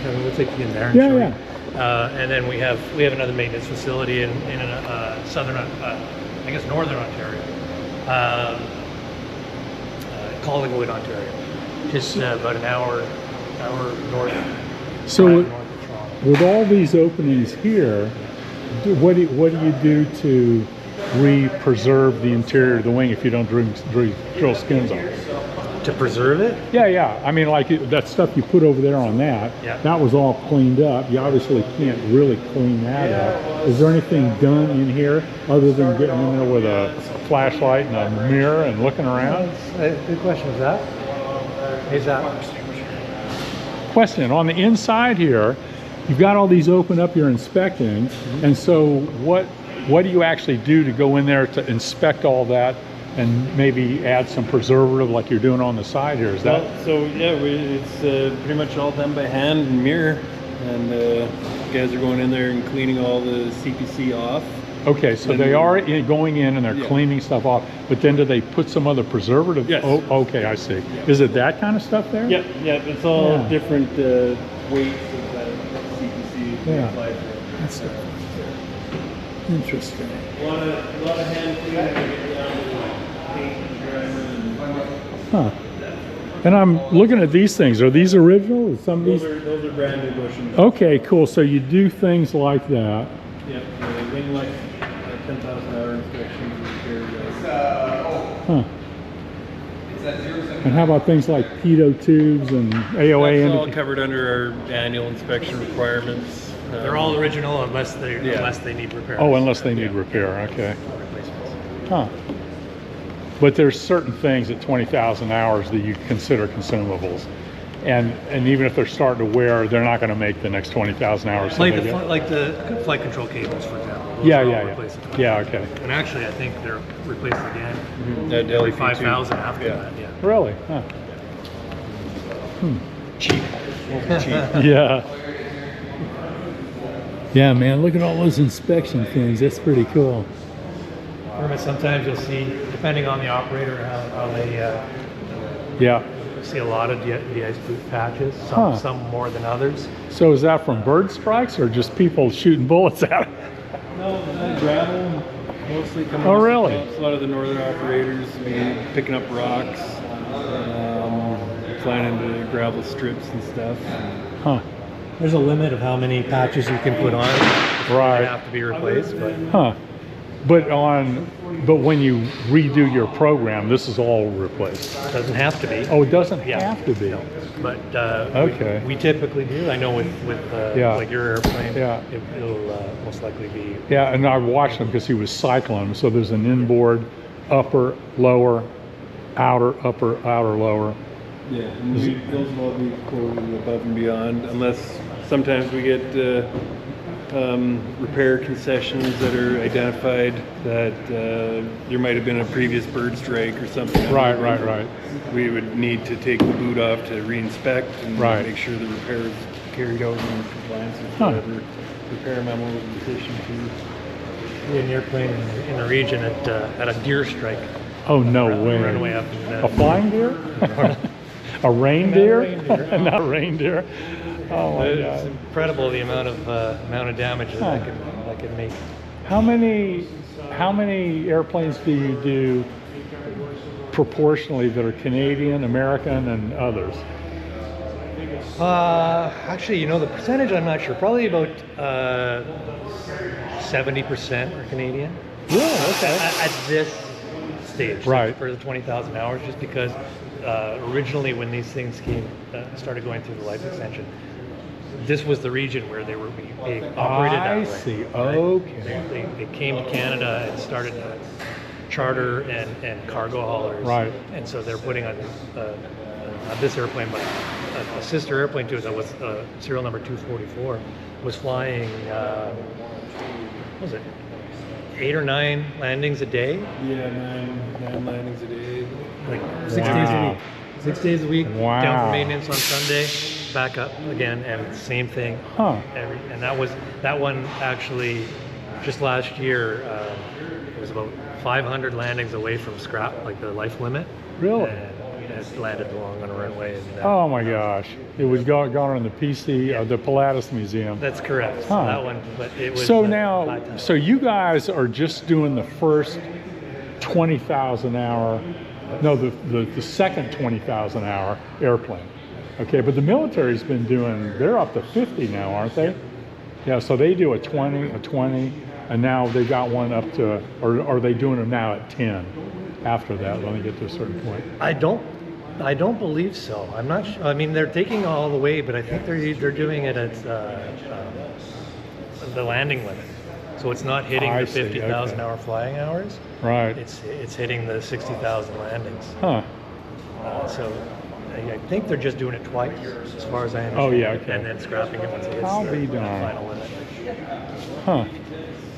We'll take you in there and
Yeah,
show
yeah.
you. And then we have another maintenance facility in southern, I guess northern Ontario, Collingwood, Ontario, just about an hour north.
So
north of Toronto.
with all these openings here, what do you do to preserve the interior of the wing if you don't drill skins on it?
To preserve it?
Yeah. I mean, like that stuff you put over there on that,
Yeah.
that was all cleaned up. You obviously can't really clean that up. Is there anything done in here other than getting in there with a flashlight and a mirror and looking around?
Good question. Is that?
Question, on the inside here, you've got all these open up you're inspecting, and so what do you actually do to go in there to inspect all that and maybe add some preservative like you're doing on the side here? Is that?
Well, so yeah, it's pretty much all done by hand and mirror, and guys are going in there and cleaning all the CPC off.
Okay, so they are going in and they're
Yeah.
cleaning stuff off, but then do they put some other preservative?
Yes.
Oh, okay, I see. Is it that kind of stuff there?
Yep, it's all
Yeah.
different weights of that CPC
Yeah.
applied.
That's interesting.
A lot of hand cleaning to get down to paint and primer and
Huh. And I'm looking at these things. Are these original? Is some of these?
those are brand new bushings.
Okay, cool. So you do things like that.
Yep, the wing life, 10,000 hour inspection repair.
Huh. And how about things like pitot tubes and AOA?
That's all covered under our annual inspection requirements.
They're all original unless they need repair.
Oh, unless they need repair. Okay.
Replacements.
Huh. But there's certain things at 20,000 hours that you consider consumables. And even if they're starting to wear, they're not going to make the next 20,000 hours. So
Like
they
the
get-
like the flight control cables, for example. Those
Yeah,
are all
yeah.
replaceable.
Yeah, okay.
And actually, I think they're replaced again
That
every
LEP
5,000 after that. Yeah.
Really? Huh.
Cheap.
Yeah. Yeah, man, look at all those inspection things. That's pretty cool.
Kermit, sometimes you'll see, depending on the operator, how they
Yeah.
see a lot of de-ice boot patches.
Huh.
Some more than others.
So is that from bird strikes or just people shooting bullets at it?
No, gravel mostly coming.
Oh,
off the
really?
tops. A lot of the northern operators, picking up rocks, flying into gravel strips and stuff.
Huh.
There's a limit of how many patches you can put on.
Right.
They have to be replaced, but
Huh. But when you redo your program, this is all replaced.
it doesn't have to be.
Oh, it doesn't
Yeah.
have to be.
No. But
Okay.
we typically do. I know with
Yeah.
like your airplane,
Yeah.
it'll most likely be.
Yeah, and I watched him because he was cycling them. So there's an inboard, upper, lower, outer, upper, outer, lower.
Yeah, and those will all be quoted above and beyond, unless sometimes we get repair concessions that are identified that there might have been a previous bird strike or something.
Right.
We would need to take the boot off to re-inspect and
Right.
make sure the repair is carried out in compliance with
Huh.
whatever repair memo was issued to.
An airplane in the region at a deer strike.
Oh, no way.
Runway up.
A flying deer? A reindeer?
Not a
Not a reindeer. Oh my
It's
God.
incredible the amount of damage that can make.
How many airplanes do you do proportionally that are Canadian, American, and others?
Actually, the percentage I'm not sure. Probably about 70% are Canadian.
Yeah, okay.
At this stage,
Right.
for the 20,000 hours, just because originally when these things started going through the life extension, this was the region where they were being operated that way.
I see.
right?
Okay.
They came to Canada and started charter and cargo haulers.
Right.
And so they're putting on this airplane, but a sister airplane to it that was serial number 244 was flying. What was it? 8 or 9 landings a day.
Yeah, nine landings a day.
Like 6 days a week. 6 days a week.
Wow.
Down for maintenance on Sunday, back up again, and same thing.
Huh.
And that one actually just last year it was about 500 landings away from scrap, like the life limit.
Really?
And has landed along on a runway. And,
Oh my gosh. It was gone in the the Pilatus Museum.
That's correct.
Huh.
That one, but it was.
So
high
now,
time.
so you guys are just doing the first 20,000 hour, no, the second 20,000 hour airplane. Okay, but the military's been doing, they're up to 50 now, aren't they? Yeah, so they do a 20, and now they got one up to, or are they doing them now at 10 after that when they get to a certain point?
I don't believe so. I'm not sure. I mean, they're taking all the way, but I think they're doing it at the landing limit. So it's not hitting
I
the
see,
50,000
okay.
hour flying hours.
Right.
It's hitting the 60,000 landings.
Huh.
So I think they're just doing it twice, as far as I understand.
Oh, yeah, okay.
And then scrapping it once it hits
I'll
the
be darned.
final limit.
Huh.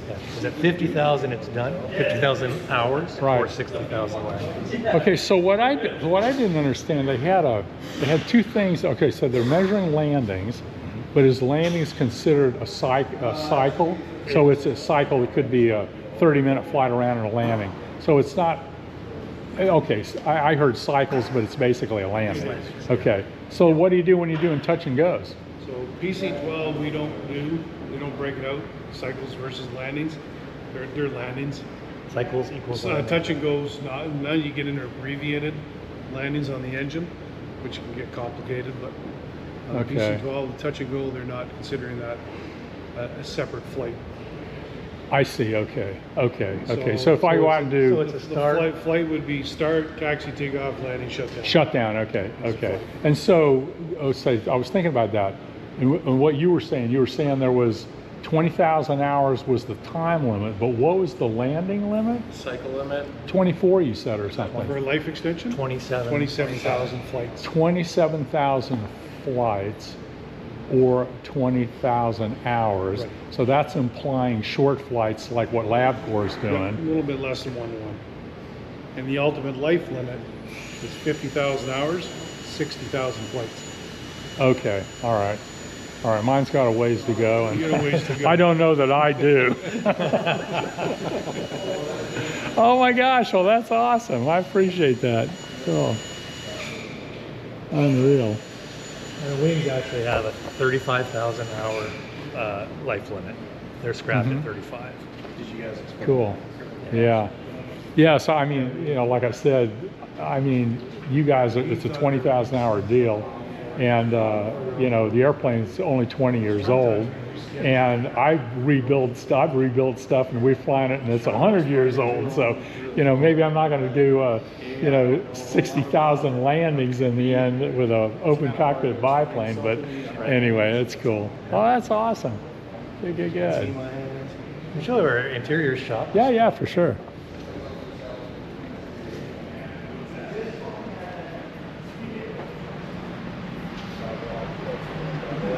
Yeah. Is at 50,000 it's done? 50,000 hours
Right.
or 60,000 landings?
Okay, so what I didn't understand, they had two things. Okay, so they're measuring landings, but is landings considered a cycle? So it's a cycle. It could be a 30-minute flight around and a landing. So it's not. Okay, so I heard cycles, but it's basically a landing. Okay, so what do you do when you're doing touch and goes?
So PC-12 we don't break it out, cycles versus landings. They're landings.
Cycles equals
So,
landing.
touch and goes, now you get into abbreviated landings on the engine, which can get complicated, but
Okay.
PC-12, the touch and go, they're not considering that a separate flight.
I see. Okay.
So-
So if I go out and do
so it's a start.
The flight would be start, taxi, take off, landing, shut down.
shut down. Okay. And so, I was thinking about that, and what you were saying there was 20,000 hours was the time limit, but what was the landing limit?
Cycle limit.
24, you said, or something.
For a life extension? 27,000 flights.
27,000 flights or 20,000 hours.
Right.
So that's implying short flights like what LabCorp is
A
doing.
little bit less than 1-to-1. And the ultimate life limit is 50,000 hours, 60,000 flights.
Okay, all right. Mine's got a ways to go, and
You got a ways to go.
I don't know that I do. Oh my gosh, well that's awesome. I appreciate that. Cool. Unreal.
And the wings actually have a 35,000 hour life limit. They're scrapped at 35.
Did you guys explain?
Cool. Yeah, so I mean, like I said, I mean, you guys, it's a 20,000 hour deal. And, the airplane's only 20 years old. And I've rebuilt stuff and we've flown it and it's 100 years old. So, maybe I'm not going to do, 60,000 landings in the end with an open cockpit biplane. But anyway, it's cool. Oh, that's awesome. Good.
Can you show our interior shop?
Yeah, for sure.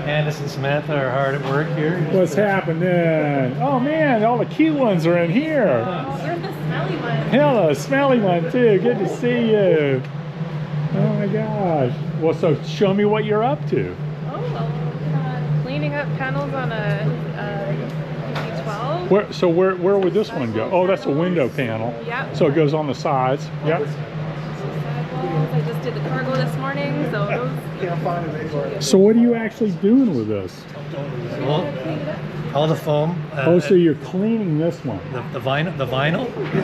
Candace and Samantha are hard at work here.
What's happening? Oh man, all the cute ones are in here.
Oh, you're the smelly one.
Hello, smelly one too. Good to see you. Oh my gosh. Well, so show me what you're up to.
Oh, well, cleaning up panels on a PC-12.
Where would this one go? Oh, that's a window panel.
Yep.
So it goes on the sides. Yep.
Sidewalls. I just did the cargo this morning, so those.
So what are you actually doing with this?
All the foam.
Oh, so you're cleaning this one.
The vinyl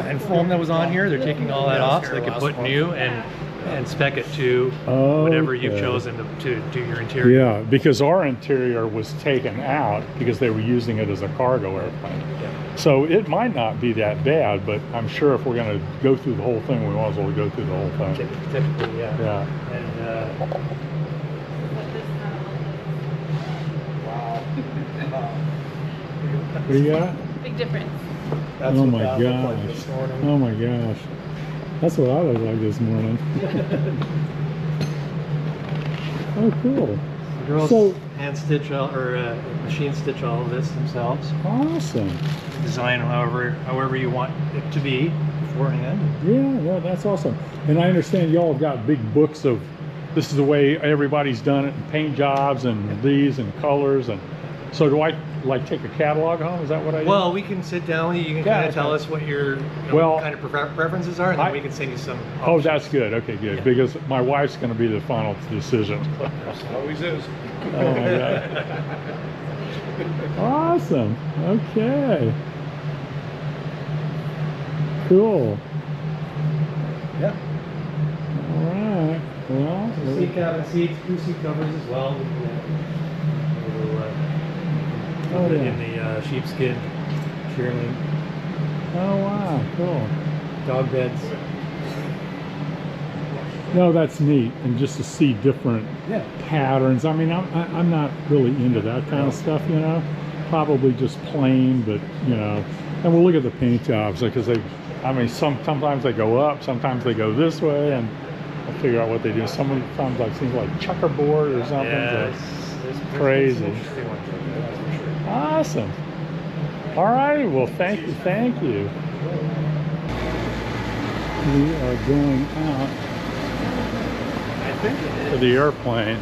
and foam that was on here, they're taking all that off so they can put new and spec it to whatever you've
Okay.
chosen to do your interior.
Yeah, because our interior was taken out because they were using it as a cargo airplane. So it might not be that bad, but I'm sure if we're going to go through the whole thing, we might as well go through the whole thing.
Typically, yeah.
Yeah.
And
What do you got?
Big difference.
that's
Oh
what
my
that looked like
gosh.
this morning.
Oh my gosh. That's what I look like this morning. Oh, cool.
The girls
So-
hand stitch or machine stitch all of this themselves.
Awesome.
Design however you want it to be beforehand.
Yeah, that's awesome. And I understand y'all have got big books of this is the way everybody's done it, and paint jobs and these and colors and So do I like take a catalog home? Is that what I do?
Well, we can sit down with you. You can
Yeah,
kind of tell
okay.
us what your
Well,
kind of preferences are, and then
I-
we can send you some
Oh,
options.
that's good. Okay, good.
Yeah.
Because my wife's going to be the final decision.
Always is.
Oh my God. Awesome. Okay. Cool.
Yeah.
All right. Well,
Seat cabin seats, 2 seat covers as well.
Oh, yeah.
In the sheepskin, shearling,
oh wow, cool.
dog beds.
No, that's neat, and just to see different
Yeah.
patterns. I mean, I'm not really into that kind of stuff, you know. Probably just plain, but you know. And we'll look at the paint jobs because I mean, sometimes they go up, sometimes they go this way, and I'll figure out what they do. Sometimes like seems like checkerboard or something.
Yeah,
so-
there's
crazy.
some interesting ones like that, that's for sure.
Awesome. All right. Well, thank you. Thank you. We are going out to the airplane.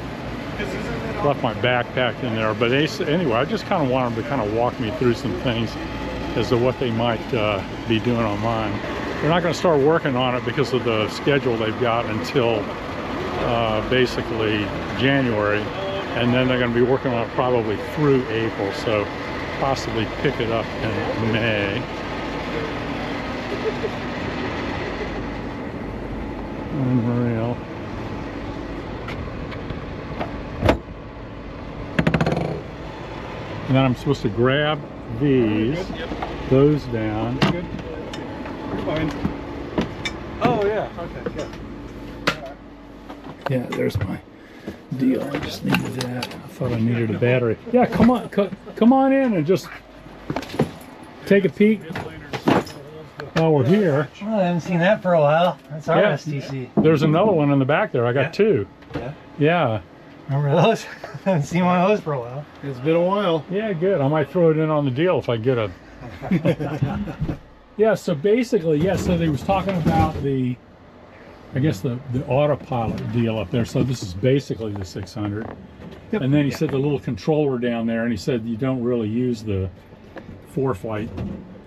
Left my backpack in there, but anyway, I just kind of want them to kind of walk me through some things as to what they might be doing on mine. They're not going to start working on it because of the schedule they've got until basically January, and then they're going to be working on it probably through April, so possibly pick it up in May. Unreal. And then I'm supposed to grab these, those down.
Good. You're fine. Oh, yeah. Okay, yeah.
Yeah, there's my deal. I just needed that. I thought I needed a battery. Yeah, come on, come on in and just take a peek while we're here.
Oh, I haven't seen that for a while. That's our
Yeah.
STC.
There's another one in the back there. I got
Yeah.
two.
Yeah.
Yeah.
Remember those? I haven't seen one of those for a while.
It's been a while.
Yeah, good. I might throw it in on the deal if I get a. Yeah. So basically, yeah. So they was talking about the, I guess the autopilot deal up there. So this is basically the 600.
Yep.
And then he said the little controller down there, and he said you don't really use the ForeFlight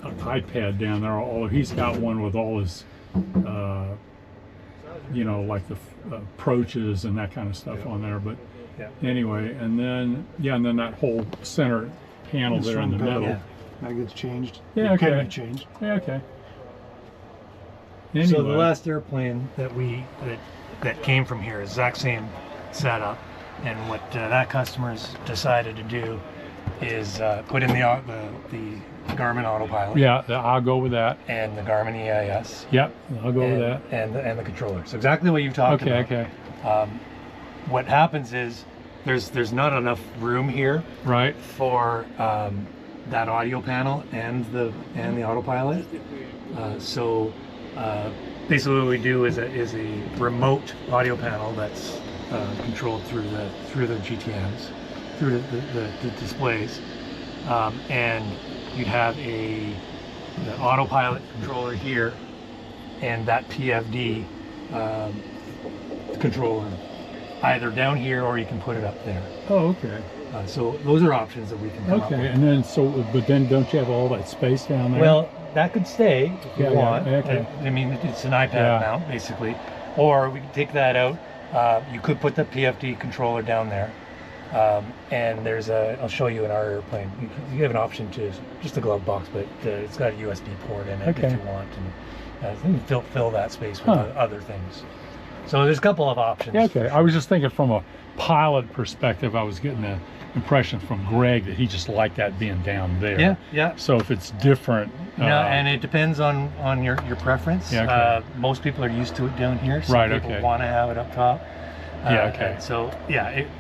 iPad down there. Although he's got one with all his, you know, like the approaches and that kind of stuff on there. But
Yeah.
anyway, and then and then that whole center panel there in the middle.
Yeah.
That gets changed.
Yeah,
It can
okay.
be changed.
Yeah, okay. Anyway.
So the last airplane that came from here is exact same setup, and what that customer's decided to do is put in the Garmin autopilot.
Yeah, I'll go with that.
And the Garmin EIS.
Yep, I'll go with that.
And the controller. So exactly what you've talked about.
Okay.
What happens is there's not enough room here
Right.
for that audio panel and the autopilot. So basically what we do is a remote audio panel that's controlled through the GTMs, through the displays, and you'd have the autopilot controller here and that PFD controller either down here or you can put it up there.
Oh, okay.
So those are options that we can come up
Okay,
with.
and then but then don't you have all that space down there?
Well, that could stay if you
Yeah,
want.
okay.
I mean, it's an iPad
Yeah.
mount basically, or we can take that out. You could put the PFD controller down there, and I'll show you in our airplane. You have an option to just a glove box, but it's got a USB port in it
Okay.
if you want, and you can fill that space with other things. So there's a couple of options.
Yeah, okay. I was just thinking from a pilot perspective, I was getting the impression from Greg that he just liked that being down there.
Yeah.
So if it's different.
No, and it depends on your preference.
Yeah, okay.
Most people are used to it down here. Some
Right,
people
okay.
want to have it up top.
Yeah, okay.
And so,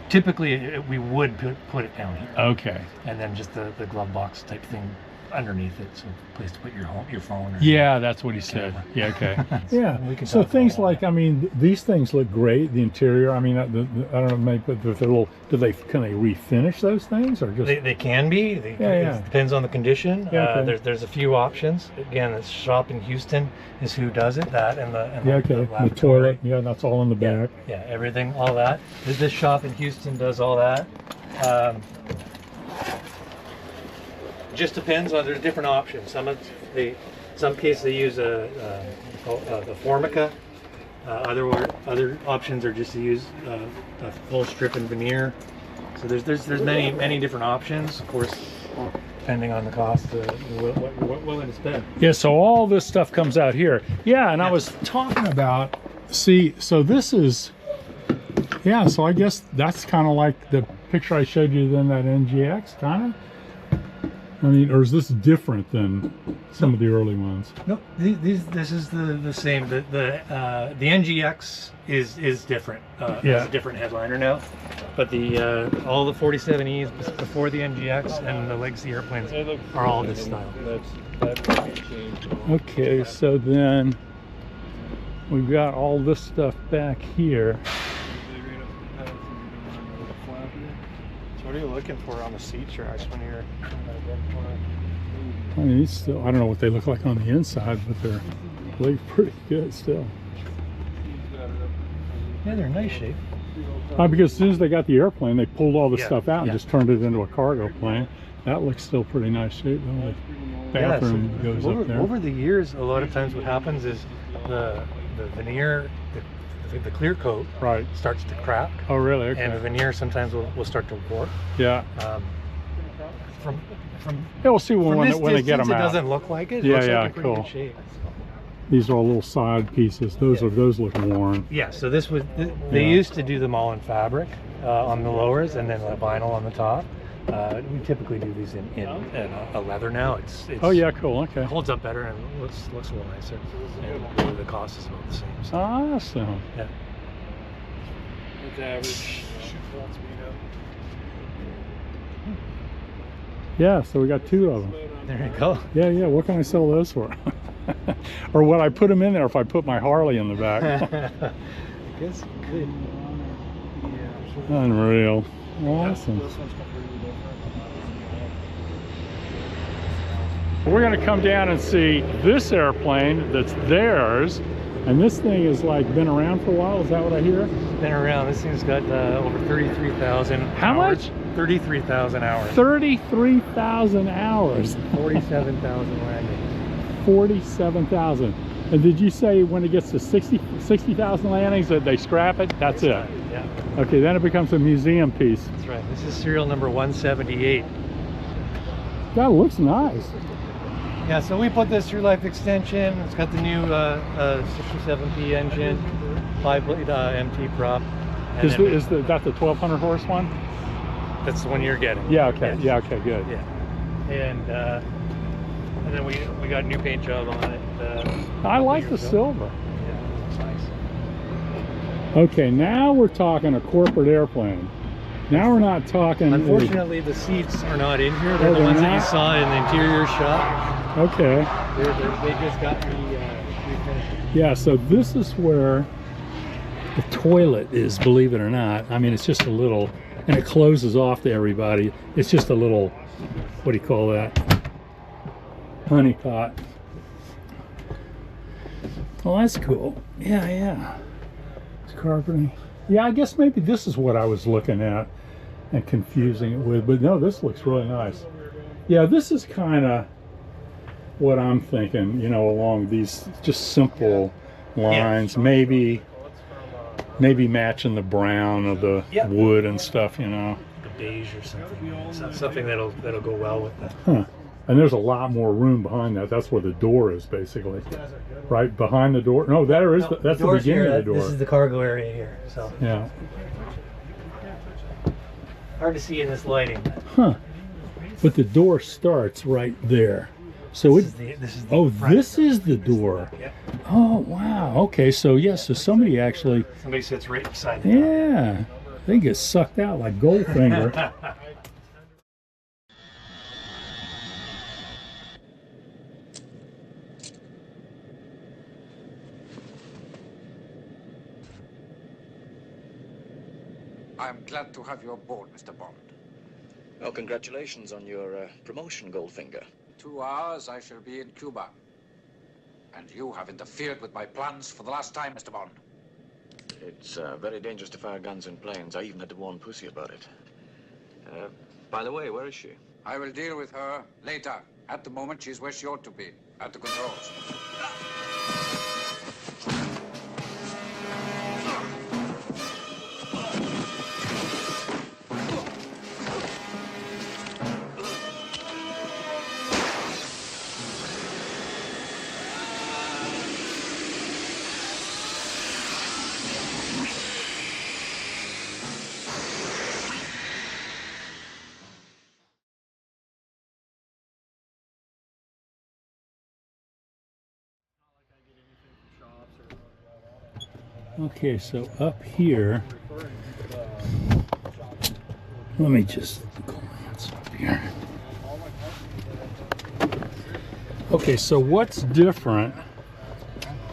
typically we would put it down here.
Okay.
And then just the glove box type thing underneath it, so a place to put your phone. Or
Yeah, that's what he said.
camera.
Yeah, okay. Yeah.
We can
So
talk
things
about
like, I mean, these things look great. The interior. I mean, I don't know. Maybe if they're little. Can they refinish those things or just?
They can be. It depends on the condition.
Yeah, okay.
There's a few options. Again, the shop in Houston is who does it. That and the
Yeah, okay. The
laboratory.
toilet. Yeah, that's all in the back.
Yeah, everything, all that. This shop in Houston does all that. just depends on, there's different options. Some cases they use a Formica. Other options are just to use a full strip and veneer. So there's many different options, of course, depending on the cost, what willing to spend.
Yeah, so all this stuff comes out here. Yeah, and I was talking about, see, so this is, yeah, so I guess that's kind of like the picture I showed you then, that NGX, kind of? I mean, or is this different than some of the early ones?
No, this is the same. The NGX is different. Has a different headliner now, but all the 47Es before the NGX and the legacy airplanes are all this style.
Okay, so then we've got all this stuff back here.
So what are you looking for on the seat tracks when you're?
I mean, still, I don't know what they look like on the inside, but they're really pretty good still.
Yeah, they're in nice shape.
Because as soon as they got the airplane, they pulled all the stuff out and
yeah.
just turned it into a cargo plane. That looks still pretty nice shape. The bathroom goes up there.
Over the years, a lot of times what happens is the veneer, the clear coat,
right,
starts to crack.
Oh, really? Okay.
And the veneer sometimes will start to warp.
Yeah.
Yeah,
we'll see when they get them out.
It doesn't look like it. It
yeah,
looks
yeah,
like a pretty
cool.
good shape.
These are all little side pieces. Those look worn.
Yeah. So they used to do them all in fabric on the lowers, and then vinyl on the top. We typically do these in a leather now. It's
oh yeah, cool. Okay.
It holds up better and looks a little nicer. And really the cost is about the same. So.
Awesome.
Yeah.
It's average.
Yeah, so we got 2 of them.
There you go.
Yeah, yeah. What can I sell those for? Or would I put them in there if I put my Harley in the back?
I guess you could.
Unreal. Awesome. We're going to come down and see this airplane that's theirs. And this thing has like been around for a while. Is that what I hear?
It's been around. This thing's got over 33,000
How
hours.
much?
33,000 hours.
33,000 hours.
47,000 landings.
47,000. And did you say when it gets to 60,000 landings that they scrap it? That's it?
Yeah.
Okay, then it becomes a museum piece.
That's right. This is serial number 178.
That looks nice.
Yeah, so we put this through life extension. It's got the new 67P engine, 5-blade MT prop. And
Is that the 1,200 horse one?
That's the one you're getting.
Yeah, okay.
Yes.
Yeah, okay, good.
Yeah. And then we got a new paint job on it.
I like the silver.
Yeah, it's nice.
Okay, now we're talking a corporate airplane. Now we're not talking...
Unfortunately, the seats are not in here. They're the ones that you saw in the interior shop.
Okay.
They just got refinished.
Yeah, so this is where the toilet is, believe it or not. I mean, it's just a little, and it closes off to everybody. It's just a little, what do you call that? Honey pot. Well, that's cool. Yeah, yeah. It's carpeting. Yeah, I guess maybe this is what I was looking at and confusing it with, but no, this looks really nice. Yeah, this is kind of what I'm thinking, you know, along these just simple lines, maybe matching the brown of the wood and stuff, you know.
The beige or something. Something that'll go well with that.
Huh. And there's a lot more room behind that. That's where the door is, basically. Right behind the door. No, that's the beginning
here,
of the door.
This is the cargo area here. So
yeah.
hard to see in this lighting.
Huh. But the door starts right there. So this is the door.
Yeah.
Oh wow. Okay. So yes. So somebody
sits right beside the
yeah. They get sucked out like Goldfinger.
I'm glad to have you aboard, Mr. Bond.
Oh, congratulations on your promotion, Goldfinger.
2 hours, I shall be in Cuba. And you have interfered with my plans for the last time, Mr. Bond.
It's very dangerous to fire guns in planes. I even had to warn Pussy about it. By the way, where is she?
I will deal with her later. At the moment, she's where she ought to be, at the controls.
Okay, so up here, let me just glance up here. Okay, so what's different?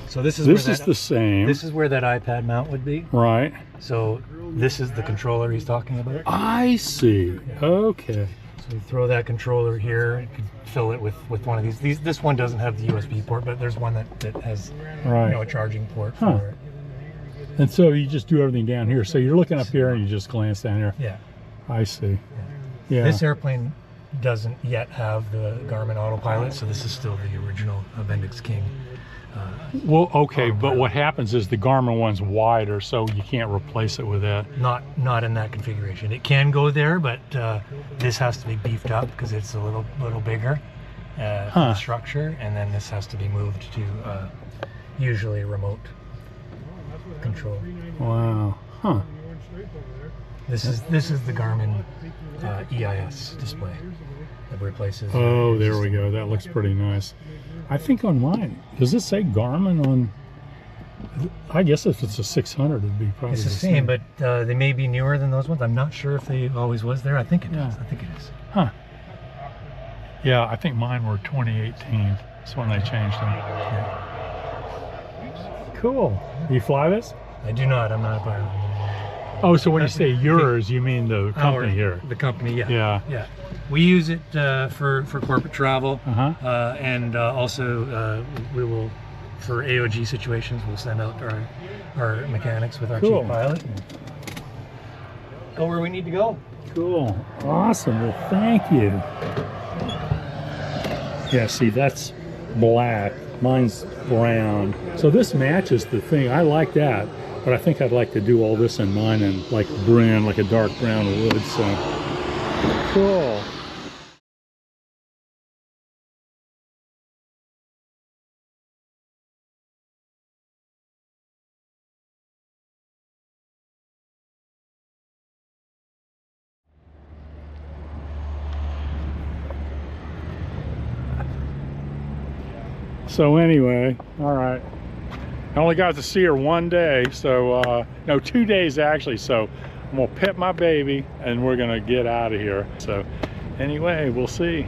So this is
the same.
This is where that iPad mount would be.
Right.
So this is the controller he's talking about.
I see. Okay.
So you throw that controller here. You can fill it with one of these. This one doesn't have the USB port, but there's one that has a charging port for it.
And so you just do everything down here. So you're looking up here and you just glance down here.
Yeah.
I see. Yeah.
This airplane doesn't yet have the Garmin autopilot, so this is still the original Bendix King.
Well, okay, but what happens is the Garmin one's wider, so you can't replace it with that.
Not in that configuration. It can go there, but this has to be beefed up because it's a little bigger for the structure, and then this has to be moved to usually remote control.
Wow. Huh.
This is the Garmin EIS display that replaces.
Oh, there we go. That looks pretty nice. I think on mine, does it say Garmin on? I guess if it's a 600, it'd be probably
It's the same, but they may be newer than those ones. I'm not sure if they always was there. I think it does. I think it is.
Huh. Yeah, I think mine were 2018. That's when they changed them.
Yeah.
Cool. Do you fly this?
I do not. I'm not a pilot.
Oh, so when you say yours, you mean the company here?
The company, yeah.
Yeah.
Yeah. We use it for corporate travel, and also we will, for AOG situations, we'll send out our mechanics with our chief pilot and go where we need to go.
Cool. Awesome. Well, thank you. Yeah, see, that's black. Mine's brown. So this matches the thing. I like that, but I think I'd like to do all this in mine in like brown, like a dark brown wood. So cool. So anyway, all right. I only got to see her one day, so no, 2 days actually. So I'm gonna pet my baby and we're gonna get out of here. So anyway, we'll see.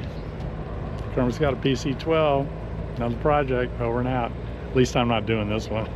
Kermit's got a PC-12 on the project, over and out. At least I'm not doing this one.